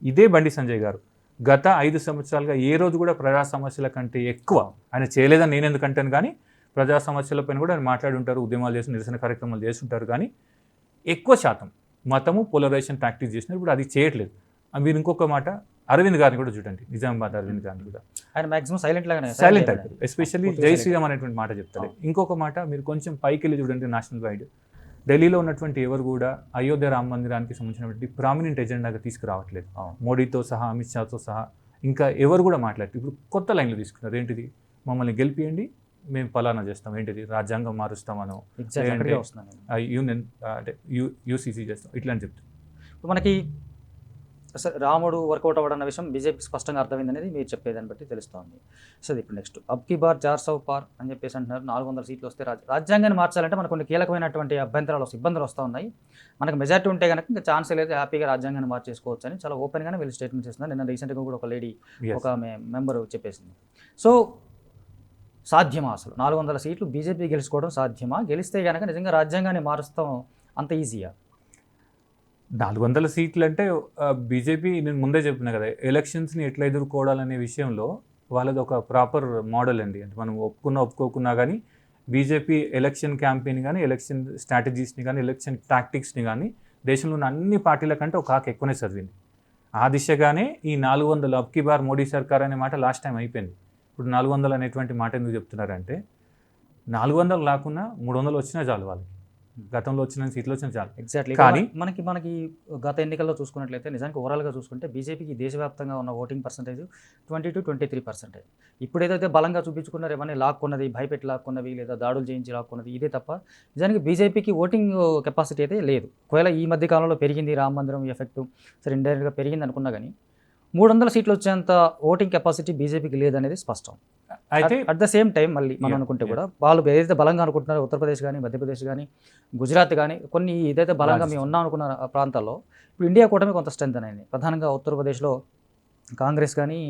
ఇదే బండి సంజయ్ గారు గత 5 సంవత్సరాలుగా ఏ రోజు కూడా ప్రజా సమస్యల కంటే ఎక్కువ ఆయన చేయలేదని నేను ఎందుకంటాను, కానీ ప్రజా సమస్యలపైన కూడా ఆయన మాట్లాడి ఉంటారు, ఉద్యమాలు చేసి నిరసన కార్యక్రమాలు చేస్తుంటారు. కానీ ఎక్కువ శాతం మతము, పోలరైజేషన్ ప్రాక్టీస్ చేసినారు. ఇప్పుడు అది చేయట్లేదు. మీరు ఇంకొక మాట అరవింద్ గారిని కూడా చూడండి, నిజామాబాద్ అరవింద్ గారిని కూడా ఆయన మాక్సిమం సైలెంట్ అయిపోయారు, ఎస్పెషల్లీ జై శ్రీరామ్ అనేటువంటి మాట చెప్తారు. ఇంకొక మాట మీరు కొంచెం పైకి వెళ్ళి చూడండి, నేషనల్ వైడ్ ఢిల్లీలో ఉన్నటువంటి ఎవరు కూడా అయోధ్య రామ మందిరానికి సంబంధించినటువంటి ప్రామినెంట్ ఎజెండాగా తీసుకురావట్లేదు. మోడీతో సహా, అమిత్ షాతో సహా ఇంకా ఎవరు కూడా మాట్లాడారు. ఇప్పుడు కొత్త లైన్లు తీసుకున్నారు. ఏంటిది, మమ్మల్ని గెలిపియండి, మేము పలానా చేస్తాం, ఏంటిది రాజ్యాంగం మారుస్తామనో, ఎగ్జాక్ట్లీ వస్తున్నాను నేను. యూనియన్ అంటే యూసీసీ చేస్తాం, ఇట్లా అని చెప్తాం. ఇప్పుడు మనకి అసలు రాముడు వర్కౌట్ అవ్వడం అన్న విషయం బీజేపీకి స్పష్టంగా అర్థమైంది అనేది మీరు చెప్పేదాన్ని బట్టి తెలుస్తోంది. సో ఇప్పుడు నెక్స్ట్ అబ్కి బార్ 400 పార్ అని చెప్పేసి అంటున్నారు. 400 సీట్లు వస్తే రాజ్యాంగాన్ని మార్చాలంటే మనకు కొన్ని కీలకమైనటువంటి అభ్యంతరాలు ఇబ్బందులు వస్తూ ఉన్నాయి. మనకు మెజారిటీ ఉంటే కనుక ఇంకా ఛాన్స్ లేదు, హ్యాపీగా రాజ్యాంగాన్ని మార్చేసుకోవచ్చు అని చాలా ఓపెన్గానే వీళ్ళు స్టేట్మెంట్ చేస్తున్నారు. నిన్న రీసెంట్గా కూడా ఒక లేడీ ఒక మెంబర్ చెప్పేసింది. సో సాధ్యమా అసలు 400 సీట్లు బీజేపీ గెలుచుకోవడం సాధ్యమా? గెలిస్తే కనుక నిజంగా రాజ్యాంగాన్ని మారుస్తాం అంత ఈజీయా? 400 సీట్లు అంటే బీజేపీ, నేను ముందే చెప్పిన కదా, ఎలక్షన్స్ని ఎట్లా ఎదుర్కోవాలనే విషయంలో వాళ్ళది ఒక ప్రాపర్ మోడల్ అండి. అంటే మనం ఒప్పుకోకున్నా కానీ బీజేపీ ఎలక్షన్ క్యాంపెయిన్ కానీ, ఎలక్షన్ స్ట్రాటజీస్ని కానీ, ఎలక్షన్ టాక్టిక్స్ని కానీ దేశంలో ఉన్న అన్ని పార్టీల కంటే ఒక ఆకు ఎక్కువనే చదివింది. ఆ దిశగానే ఈ 400 అబ్కి బార్ మోడీ సర్కార్ అనే మాట లాస్ట్ టైం అయిపోయింది. ఇప్పుడు 400 అనేటువంటి మాట ఎందుకు చెప్తున్నారంటే 400 లేకున్నా 300 వచ్చినా చాలు వాళ్ళకి. గతంలో వచ్చిన సీట్లు వచ్చిన చాలు. ఎగ్జాక్ట్లీ. కానీ మనకి గత ఎన్నికల్లో చూసుకున్నట్లయితే నిజానికి ఓవరాల్గా చూసుకుంటే బీజేపీకి దేశవ్యాప్తంగా ఉన్న ఓటింగ్ పర్సెంటేజ్ 20-23%. ఇప్పుడు ఏదైతే బలంగా చూపించుకున్నారో ఇవన్నీ లాక్కున్నది, భయపెట్టి లాక్కున్నవి లేదా దాడులు చేయించి లాక్కున్నది ఇదే తప్ప నిజానికి బీజేపీకి ఓటింగ్ కెపాసిటీ అయితే లేదు. ఒకవేళ ఈ మధ్య కాలంలో పెరిగింది రామ మందిరం ఎఫెక్ట్, సరే ఇండైరెక్ట్గా పెరిగింది అనుకున్నా కానీ 300 సీట్లు వచ్చేంత ఓటింగ్ కెపాసిటీ బీజేపీకి లేదనేది స్పష్టం. అయితే అట్ ద సేమ్ టైం మళ్ళీ మనం అనుకుంటే కూడా వాళ్ళు ఏదైతే బలంగా అనుకుంటున్నారో ఉత్తరప్రదేశ్ కానీ, మధ్యప్రదేశ్ కానీ, గుజరాత్ కానీ కొన్ని ఏదైతే బలంగా మేము ఉన్నాం అనుకున్న ప్రాంతాల్లో ఇప్పుడు ఇండియా కూటమి కొంత స్ట్రెంత్ అనేది ప్రధానంగా ఉత్తరప్రదేశ్లో కాంగ్రెస్ కానీ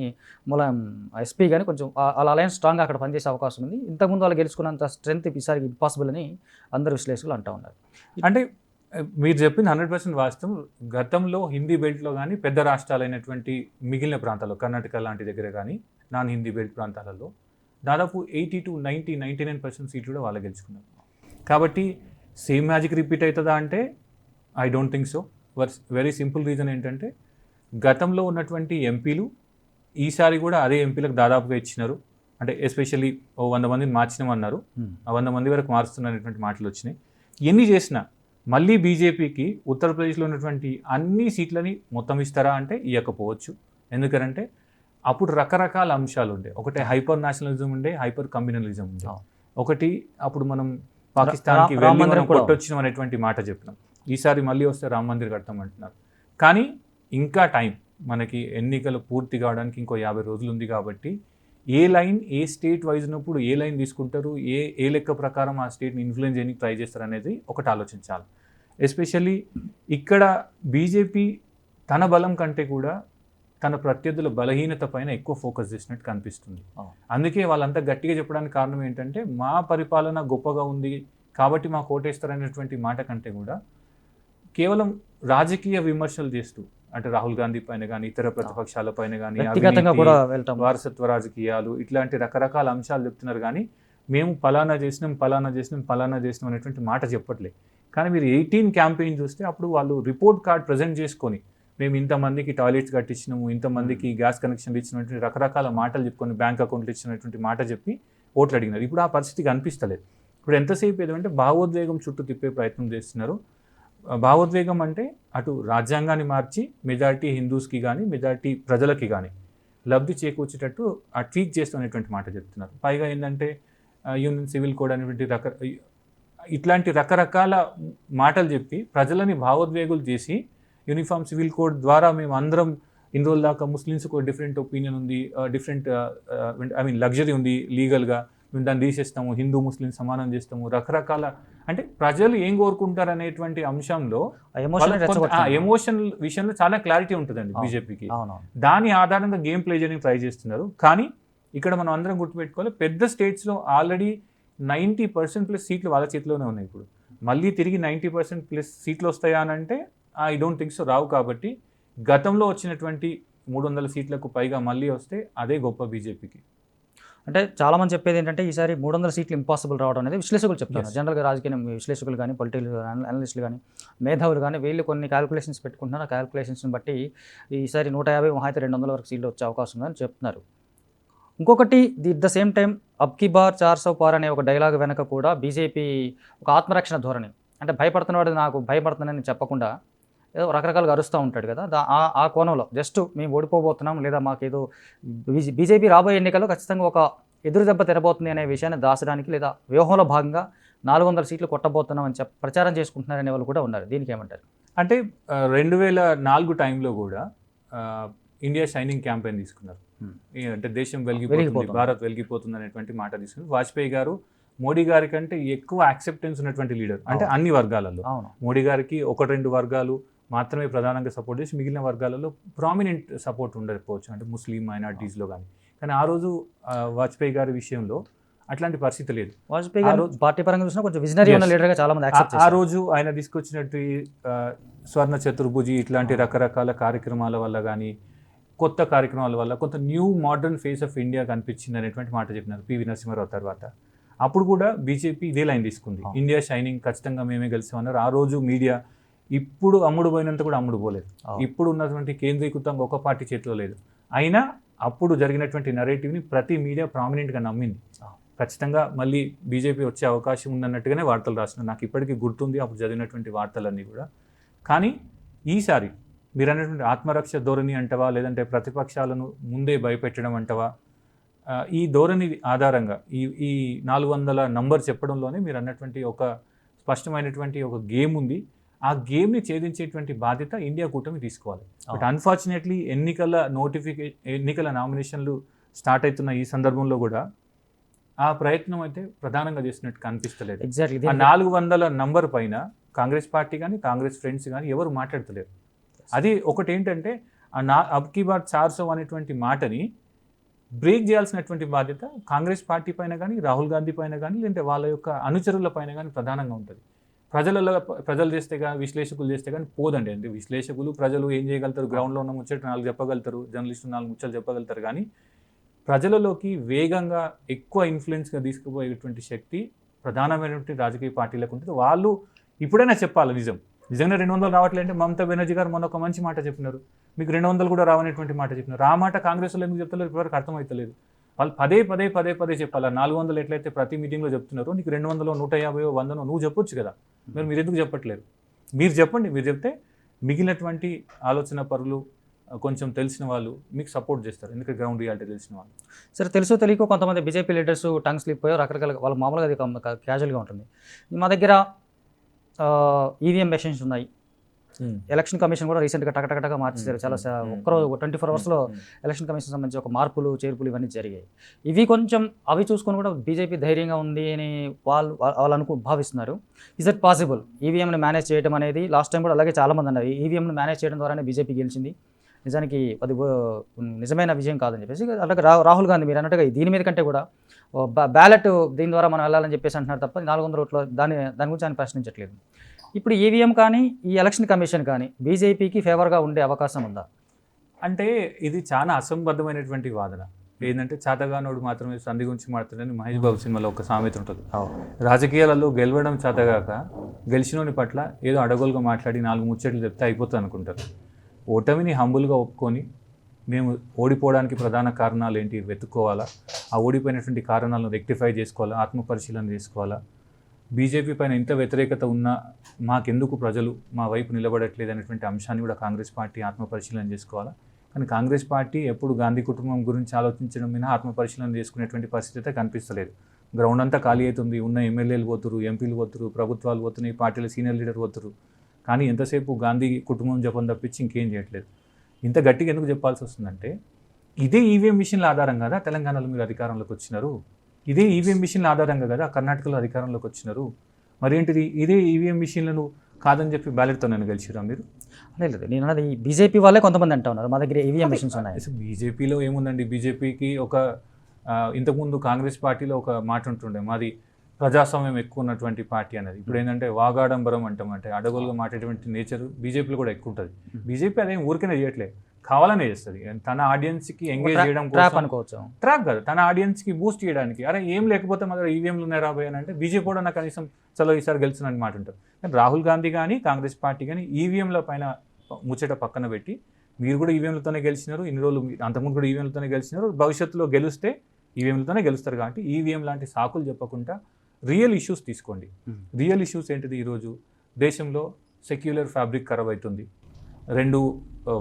మూలం ఎస్పీ కానీ కొంచెం వాళ్ళ అలయన్స్ స్ట్రాంగ్గా అక్కడ పనిచేసే అవకాశం ఉంది. ఇంతకుముందు వాళ్ళు గెలుచుకున్నంత స్ట్రెంత్ ఈసారి ఇంపాసిబుల్ అని అందరు విశ్లేషకులు అంటూ ఉన్నారు. అంటే మీరు చెప్పింది 100% వాస్తవం. గతంలో హిందీ బెల్ట్లో కానీ పెద్ద రాష్ట్రాలైనటువంటి మిగిలిన ప్రాంతాల్లో కర్ణాటక లాంటి దగ్గర కానీ నాన్ హిందీ బెల్ట్ ప్రాంతాలలో దాదాపు 80-99% సీట్లు కూడా వాళ్ళు గెలుచుకున్నారు. కాబట్టి సేమ్ మ్యాజిక్ రిపీట్ అవుతుందా అంటే I don't think so. Very simple reason ఏంటంటే గతంలో ఉన్నటువంటి ఎంపీలు ఈసారి కూడా అదే ఎంపీలకు దాదాపుగా ఇచ్చినారు. అంటే ఎస్పెషల్లీ 100 మందిని మార్చినామన్నారు, 100 మంది వరకు మారుస్తున్నటువంటి మాటలు వచ్చినాయి. ఎన్ని చేసినా మళ్ళీ బీజేపీకి ఉత్తరప్రదేశ్లో ఉన్నటువంటి అన్ని సీట్లని మొత్తం ఇస్తారా అంటే ఇవ్వకపోవచ్చు. ఎందుకంటే అప్పుడు రకరకాల అంశాలు ఉండే. ఒకటి హైపర్ నేషనలిజం ఉండే, హైపర్ కమ్యూనలిజం ఉండే. ఒకటి అప్పుడు మనం పాకిస్తాన్కి వెళ్ళి మనం కొట్టొచ్చినాం అనేటువంటి మాట చెప్పినాం. ఈసారి మళ్ళీ వస్తే రామ మందిర్ కడతాం అంటున్నారు. కానీ ఇంకా టైం, మనకి ఎన్నికలు పూర్తి కావడానికి ఇంకో 50 రోజులు ఉంది. కాబట్టి ఏ లైన్ ఏ స్టేట్ వైజ్ ఉన్నప్పుడు ఏ లైన్ తీసుకుంటారు, ఏ లెక్క ప్రకారం ఆ స్టేట్ని ఇన్ఫ్లుయెన్స్ చేయడానికి ట్రై చేస్తారు అనేది ఒకటి ఆలోచించాలి. ఎస్పెషల్లీ ఇక్కడ బీజేపీ తన బలం కంటే కూడా తన ప్రత్యర్థుల బలహీనత పైన ఎక్కువ ఫోకస్ చేసినట్టు కనిపిస్తుంది. అందుకే వాళ్ళంతా గట్టిగా చెప్పడానికి కారణం ఏంటంటే మా పరిపాలన గొప్పగా ఉంది కాబట్టి మాకు ఓటేస్తారనేటువంటి మాట కంటే కూడా కేవలం రాజకీయ విమర్శలు చేస్తూ, అంటే రాహుల్ గాంధీ పైన కానీ ఇతర ప్రతిపక్షాల పైన కానీ వారసత్వ రాజకీయాలు ఇట్లాంటి రకరకాల అంశాలు చెప్తున్నారు. కానీ మేము పలానా చేసినాం అనేటువంటి మాట చెప్పట్లేదు. కానీ మీరు 18 క్యాంపెయిన్ చూస్తే అప్పుడు వాళ్ళు రిపోర్ట్ కార్డ్ ప్రజెంట్ చేసుకొని మేము ఇంతమందికి టాయిలెట్స్ కట్టించినాము, ఇంతమందికి గ్యాస్ కనెక్షన్లు ఇచ్చినటువంటి రకరకాల మాటలు చెప్పుకొని బ్యాంక్ అకౌంట్లు ఇచ్చినటువంటి మాట చెప్పి ఓట్లు అడిగినారు. ఇప్పుడు ఆ పరిస్థితి కనిపిస్తలేదు. ఇప్పుడు ఎంతసేపు ఏదంటే భావోద్వేగం చుట్టూ తిప్పే ప్రయత్నం చేస్తున్నారు. భావోద్వేగం అంటే అటు రాజ్యాంగాన్ని మార్చి మెజారిటీ హిందూస్కి కానీ మెజారిటీ ప్రజలకి కానీ లబ్ధి చేకూర్చేటట్టు ఆ ట్వీక్ చేస్తున్నటువంటి మాట చెప్తున్నారు. పైగా ఏంటంటే యూనియన్ సివిల్ కోడ్ అనేటువంటి ఇట్లాంటి రకరకాల మాటలు చెప్పి ప్రజలని భావోద్వేగులు చేసి యూనిఫామ్ సివిల్ కోడ్ ద్వారా మేము అందరం ఇన్ని రోజుల దాకా ముస్లిమ్స్కి ఒక డిఫరెంట్ ఒపీనియన్ ఉంది, డిఫరెంట్ లగ్జరీ ఉంది లీగల్గా, మేము దాన్ని తీసేస్తాము, హిందూ ముస్లిం సమానం చేస్తాము, రకరకాల అంటే ప్రజలు ఏం కోరుకుంటారు అనేటువంటి అంశంలో ఎమోషన్ విషయంలో చాలా క్లారిటీ ఉంటుందండి బీజేపీకి. దాని ఆధారంగా గేమ్ ప్లే చేయడానికి ట్రై చేస్తున్నారు. కానీ ఇక్కడ మనం అందరం గుర్తుపెట్టుకోవాలి, పెద్ద స్టేట్స్లో ఆల్రెడీ 90%+ సీట్లు వాళ్ళ చేతిలోనే ఉన్నాయి. ఇప్పుడు మళ్ళీ తిరిగి 90%+ సీట్లు వస్తాయా అని అంటే ఐ డోంట్ థింక్ సో, రావు. కాబట్టి గతంలో వచ్చినటువంటి 300 సీట్లకు పైగా మళ్ళీ వస్తే అదే గొప్ప బీజేపీకి. అంటే చాలామంది చెప్పేది ఏంటంటే ఈసారి 300 సీట్లు ఇంపాసిబుల్ రావడం అనేది విశ్లేషకులు చెప్తున్నారు. జనరల్గా రాజకీయ విశ్లేషకులు కానీ, పొలిటికల్ అనలిస్టులు కానీ, మేధావులు కానీ వీళ్ళు కొన్ని క్యాలిక్యులేషన్స్ పెట్టుకుంటున్నారు. ఆ క్యాలిక్యులేషన్స్ని బట్టి ఈసారి 150 మహా అయితే 200 వరకు సీట్లు వచ్చే అవకాశం ఉందని చెప్తున్నారు. ఇంకొకటి ద సేమ్ టైం అబ్కి బార్ 400 పార్ అనే ఒక డైలాగ్ వెనక కూడా బీజేపీ ఒక ఆత్మరక్షణ ధోరణి, అంటే భయపడుతున్నవాడు నాకు భయపడుతున్నానని చెప్పకుండా ఏదో రకరకాలుగా అరుస్తూ ఉంటాడు కదా, ఆ కోణంలో జస్ట్ మేము ఓడిపోబోతున్నాం లేదా మాకేదో బీజేపీ రాబోయే ఎన్నికల్లో ఖచ్చితంగా ఒక ఎదురు దెబ్బ తినబోతుంది అనే విషయాన్ని దాచడానికి లేదా వ్యూహంలో భాగంగా 400 సీట్లు కొట్టబోతున్నాం అని ప్రచారం చేసుకుంటున్నారనే వాళ్ళు కూడా ఉన్నారు. దీనికి ఏమంటారు? అంటే 2004 టైంలో కూడా ఇండియా షైనింగ్ క్యాంపెయిన్ తీసుకున్నారు. అంటే దేశం వెలిగిపోతుంది, భారత్ వెలిగిపోతుంది అనేటువంటి మాట తీసుకున్నారు. వాజ్పేయి గారు మోడీ గారి కంటే ఎక్కువ యాక్సెప్టెన్స్ ఉన్నటువంటి లీడర్, అంటే అన్ని వర్గాలలో. మోడీ గారికి 1-2 వర్గాలు మాత్రమే ప్రధానంగా సపోర్ట్ చేసి మిగిలిన వర్గాలలో ప్రామినెంట్ సపోర్ట్ ఉండకపోవచ్చు, అంటే ముస్లిం మైనారిటీస్లో కానీ ఆ రోజు వాజ్పేయి గారి విషయంలో అట్లాంటి పరిస్థితి లేదు. వాజ్పేయి గారు పార్టీ పరంగా చూసినా కొంచెం విజనరీ ఉన్న లీడర్గా చాలా మంది యాక్సెప్ట్ చేశారు. ఆ రోజు ఆయన తీసుకొచ్చినట్టు స్వర్ణ చతుర్భుజి ఇట్లాంటి రకరకాల కార్యక్రమాల వల్ల కానీ కొత్త కార్యక్రమాల వల్ల కొంత new modern face of India కనిపించింది అనేటువంటి మాట చెప్పినారు పివి నరసింహారావు తర్వాత. అప్పుడు కూడా బీజేపీ ఇదే లైన్ తీసుకుంది, ఇండియా షైనింగ్, ఖచ్చితంగా మేమే గెలిచామన్నారు. ఆ రోజు మీడియా ఇప్పుడు అమ్ముడు పోయినంత కూడా అమ్ముడు పోలేదు. ఇప్పుడు ఉన్నటువంటి కేంద్రీకృతంగా ఒక పార్టీ చేతిలో లేదు. అయినా అప్పుడు జరిగినటువంటి నరేటివ్ని ప్రతి మీడియా ప్రామినెంట్గా నమ్మింది. ఖచ్చితంగా మళ్ళీ బీజేపీ వచ్చే అవకాశం ఉందన్నట్టుగానే వార్తలు రాస్తున్నారు. నాకు ఇప్పటికీ గుర్తుంది అప్పుడు చదివినటువంటి వార్తలన్నీ కూడా. కానీ ఈసారి మీరు అన్నటువంటి ఆత్మరక్ష ధోరణి అంటవా, లేదంటే ప్రతిపక్షాలను ముందే భయపెట్టడం అంటవా, ఈ ధోరణి ఆధారంగా ఈ 400 నంబర్ చెప్పడంలోనే మీరు అన్నటువంటి ఒక స్పష్టమైనటువంటి ఒక గేమ్ ఉంది. ఆ గేమ్ని ఛేదించేటువంటి బాధ్యత ఇండియా కూటమి తీసుకోవాలి. బట్ అన్ఫార్చునేట్లీ ఎన్నికల నామినేషన్లు స్టార్ట్ అవుతున్న ఈ సందర్భంలో కూడా ఆ ప్రయత్నం అయితే ప్రధానంగా చేసినట్టు కనిపిస్తలేదు. ఎగ్జాక్ట్లీ ఆ 400 నంబర్ పైన కాంగ్రెస్ పార్టీ కానీ కాంగ్రెస్ ఫ్రెండ్స్ కానీ ఎవరు మాట్లాడతలేరు. అది ఒకటి ఏంటంటే అబ్కీ బార్ 400 అనేటువంటి మాటని బ్రేక్ చేయాల్సినటువంటి బాధ్యత కాంగ్రెస్ పార్టీ పైన కానీ రాహుల్ గాంధీ పైన కానీ లేదంటే వాళ్ళ యొక్క అనుచరుల పైన కానీ ప్రధానంగా ఉంటుంది. ప్రజలు చేస్తే కానీ విశ్లేషకులు చేస్తే కానీ పోదండి. అంటే విశ్లేషకులు ప్రజలు ఏం చేయగలుగుతారు, గ్రౌండ్లో ఉన్న ముచ్చట 4 చెప్పగలుగుతారు, జర్నలిస్టులు 4 ముచ్చలు చెప్పగలుగుతారు. కానీ ప్రజలలోకి వేగంగా ఎక్కువ ఇన్ఫ్లుయెన్స్గా తీసుకుపోయేటువంటి శక్తి ప్రధానమైనటువంటి రాజకీయ పార్టీలకు ఉంటుంది. వాళ్ళు ఇప్పుడైనా చెప్పాలి నిజంగా 200 రావట్లేదంటే మమతా బెనర్జీ గారు మొన్న ఒక మంచి మాట చెప్పినారు, మీకు 200 కూడా రావనేటువంటి మాట చెప్పినారు. ఆ మాట కాంగ్రెస్లో ఎందుకు చెప్తలేరు ఇప్పటివరకు అర్థమవుతలేదు. వాళ్ళు పదే చెప్పాలి. 400 ఎట్లయితే ప్రతి మీటింగ్లో చెప్తున్నారు, నీకు 200, 150, 100 నువ్వు చెప్పొచ్చు కదా, మీరు ఎందుకు చెప్పట్లేరు? మీరు చెప్పండి. మీరు చెప్తే మిగిలినటువంటి ఆలోచన పరులు కొంచెం తెలిసిన వాళ్ళు మీకు సపోర్ట్ చేస్తారు, ఎందుకంటే గ్రౌండ్ రియాలిటీ తెలిసిన వాళ్ళు. సరే, తెలుసో తెలియకో కొంతమంది బీజేపీ లీడర్స్ టంగ్ స్లిప్ పోయో రకరకాల వాళ్ళు మామూలుగా అది క్యాజువల్గా ఉంటుంది. మా దగ్గర ఈవీఎం మెషిన్స్ ఉన్నాయి, ఎలక్షన్ కమిషన్ కూడా రీసెంట్గా టకటకటగా మార్చేశారు. చాలా ఒక్కరోజు 24 అవర్స్లో ఎలక్షన్ కమిషన్ సంబంధించి ఒక మార్పులు చేర్పులు ఇవన్నీ జరిగాయి. ఇవి కొంచెం అవి చూసుకొని కూడా బీజేపీ ధైర్యంగా ఉంది అని వాళ్ళు భావిస్తున్నారు. ఇస్ ఇట్ పాసిబుల్ ఈవీఎంని మేనేజ్ చేయడం అనేది? లాస్ట్ టైం కూడా అలాగే చాలామంది అన్నారు ఈవీఎంని మేనేజ్ చేయడం ద్వారానే బీజేపీ గెలిచింది, నిజానికి అది నిజమైన విజయం కాదని చెప్పేసి. అలాగే రాహుల్ గాంధీ మీరు అన్నట్టుగా దీని మీద కంటే కూడా బ్యాలెట్ దీని ద్వారా మనం వెళ్ళాలని చెప్పేసి అంటున్నారు తప్ప 400 ఓట్ల దాని గురించి ఆయన ప్రశ్నించట్లేదు. ఇప్పుడు ఈవీఎం కానీ ఈ ఎలక్షన్ కమిషన్ కానీ బీజేపీకి ఫేవర్గా ఉండే అవకాశం ఉందా? అంటే ఇది చాలా అసంబద్ధమైనటువంటి వాదన. ఏంటంటే చేతగానోడు మాత్రమే సంధి గురించి మాట్లాడని మహేష్ బాబు సినిమాలో ఒక సామెత ఉంటుంది. రాజకీయాలలో గెలవడం చేతగాక గెలిచినోని పట్ల ఏదో అడగోలుగా మాట్లాడి 4 ముచ్చట్లు చెప్తే అయిపోతుంది అనుకుంటారు. ఓటమిని హంబుల్గా ఒప్పుకొని మేము ఓడిపోవడానికి ప్రధాన కారణాలు ఏంటి వెతుక్కోవాలా, ఆ ఓడిపోయినటువంటి కారణాలను రెక్టిఫై చేసుకోవాలా, ఆత్మపరిశీలన చేసుకోవాలా. బీజేపీ పైన ఇంత వ్యతిరేకత ఉన్నా మాకెందుకు ప్రజలు మా వైపు నిలబడట్లేదు అనేటువంటి అంశాన్ని కూడా కాంగ్రెస్ పార్టీ ఆత్మపరిశీలన చేసుకోవాలా. కానీ కాంగ్రెస్ పార్టీ ఎప్పుడు గాంధీ కుటుంబం గురించి ఆలోచించడం మీద ఆత్మపరిశీలన చేసుకునేటువంటి పరిస్థితి అయితే కనిపిస్తలేదు. గ్రౌండ్ అంతా ఖాళీ అవుతుంది, ఉన్న ఎమ్మెల్యేలు పోతురు, ఎంపీలు పోతురు, ప్రభుత్వాలు పోతున్నాయి, పార్టీల సీనియర్ లీడర్ పోతురు. కానీ ఎంతసేపు గాంధీ కుటుంబం జపం తప్పించి ఇంకేం చేయట్లేదు. ఇంత గట్టిగా ఎందుకు చెప్పాల్సి వస్తుందంటే ఇదే ఈవీఎం మిషన్ల ఆధారంగా కదా తెలంగాణలో మీరు అధికారంలోకి వచ్చినారు, ఇదే ఈవీఎం మిషన్ల ఆధారంగా కదా కర్ణాటకలో అధికారంలోకి వచ్చినారు. మరేంటిది ఇదే ఈవీఎం మిషన్లను కాదని చెప్పి బ్యాలెట్తో నేను గెలిచిరా మీరు? లేదు, నేను అన్నది బీజేపీ వాళ్ళే కొంతమంది అంటా ఉన్నారు మా దగ్గర ఈవీఎం మిషన్స్ ఉన్నాయి. బీజేపీలో ఏముందండి, బీజేపీకి ఒక ఇంతకుముందు కాంగ్రెస్ పార్టీలో ఒక మాట ఉంటుండే, మాది ప్రజాస్వామ్యం ఎక్కువ ఉన్నటువంటి పార్టీ అనేది. ఇప్పుడు ఏంటంటే వాగాడంబరం అంటాం, అంటే అడగోలుగా మాట్లాడేటువంటి నేచర్ బీజేపీలో కూడా ఎక్కువ ఉంటుంది. బీజేపీ అదేం ఊరికనే చేయట్లేదు, కావాలనే చేస్తుంది. తన ఆడియన్స్కి ఎంగేజ్ చేయడం కోసం అనుకోవచ్చు, ట్రాక్ కాదు, తన ఆడియన్స్కి బూస్ట్ చేయడానికి. అరే ఏం లేకపోతే మా దగ్గర ఈవీఎంలు ఉన్నాయి రాబోయే అంటే బీజేపీ కూడా నాకు కనీసం చలో ఈసారి గెలిచినని మాట ఉంటుంది. కానీ రాహుల్ గాంధీ కానీ కాంగ్రెస్ పార్టీ కానీ ఈవీఎంల పైన ముచ్చట పక్కన పెట్టి మీరు కూడా ఈవీఎంలతోనే గెలిచినారు, ఇన్ని రోజులు అంతకుముందు కూడా ఈవీఎంలతోనే గెలిచినారు, భవిష్యత్తులో గెలిస్తే ఈవీఎంలతోనే గెలుస్తారు. కాబట్టి ఈవీఎం లాంటి సాకులు చెప్పకుండా రియల్ ఇష్యూస్ తీసుకోండి. రియల్ ఇష్యూస్ ఏంటిది? ఈరోజు దేశంలో సెక్యులర్ ఫ్యాబ్రిక్ ఖరాబ్ అవుతుంది, రెండు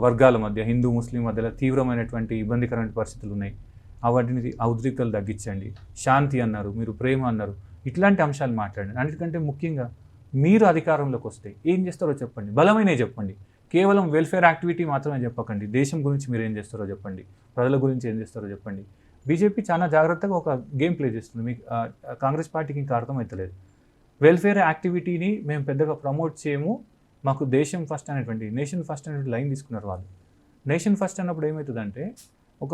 వర్గాల మధ్య హిందూ ముస్లిం మధ్యలో తీవ్రమైనటువంటి ఇబ్బందికరమైన పరిస్థితులు ఉన్నాయి. వాటిని ఉద్రిక్తలు తగ్గించండి. శాంతి అన్నారు, మీరు ప్రేమ అన్నారు, ఇట్లాంటి అంశాలు మాట్లాడండి. అన్నిటికంటే ముఖ్యంగా మీరు అధికారంలోకి వస్తే ఏం చేస్తారో చెప్పండి, బలమైనవి చెప్పండి. కేవలం వెల్ఫేర్ యాక్టివిటీ మాత్రమే చెప్పకండి. దేశం గురించి మీరు ఏం చేస్తారో చెప్పండి, ప్రజల గురించి ఏం చేస్తారో చెప్పండి. బీజేపీ చాలా జాగ్రత్తగా ఒక గేమ్ ప్లే చేస్తుంది. మీకు కాంగ్రెస్ పార్టీకి ఇంకా అర్థమవుతలేదు. వెల్ఫేర్ యాక్టివిటీని మేము పెద్దగా ప్రమోట్ చేయము, మాకు దేశం ఫస్ట్ అనేటువంటి నేషన్ ఫస్ట్ అనేటువంటి లైన్ తీసుకున్నారు వాళ్ళు. నేషన్ ఫస్ట్ అన్నప్పుడు ఏమవుతుందంటే, ఒక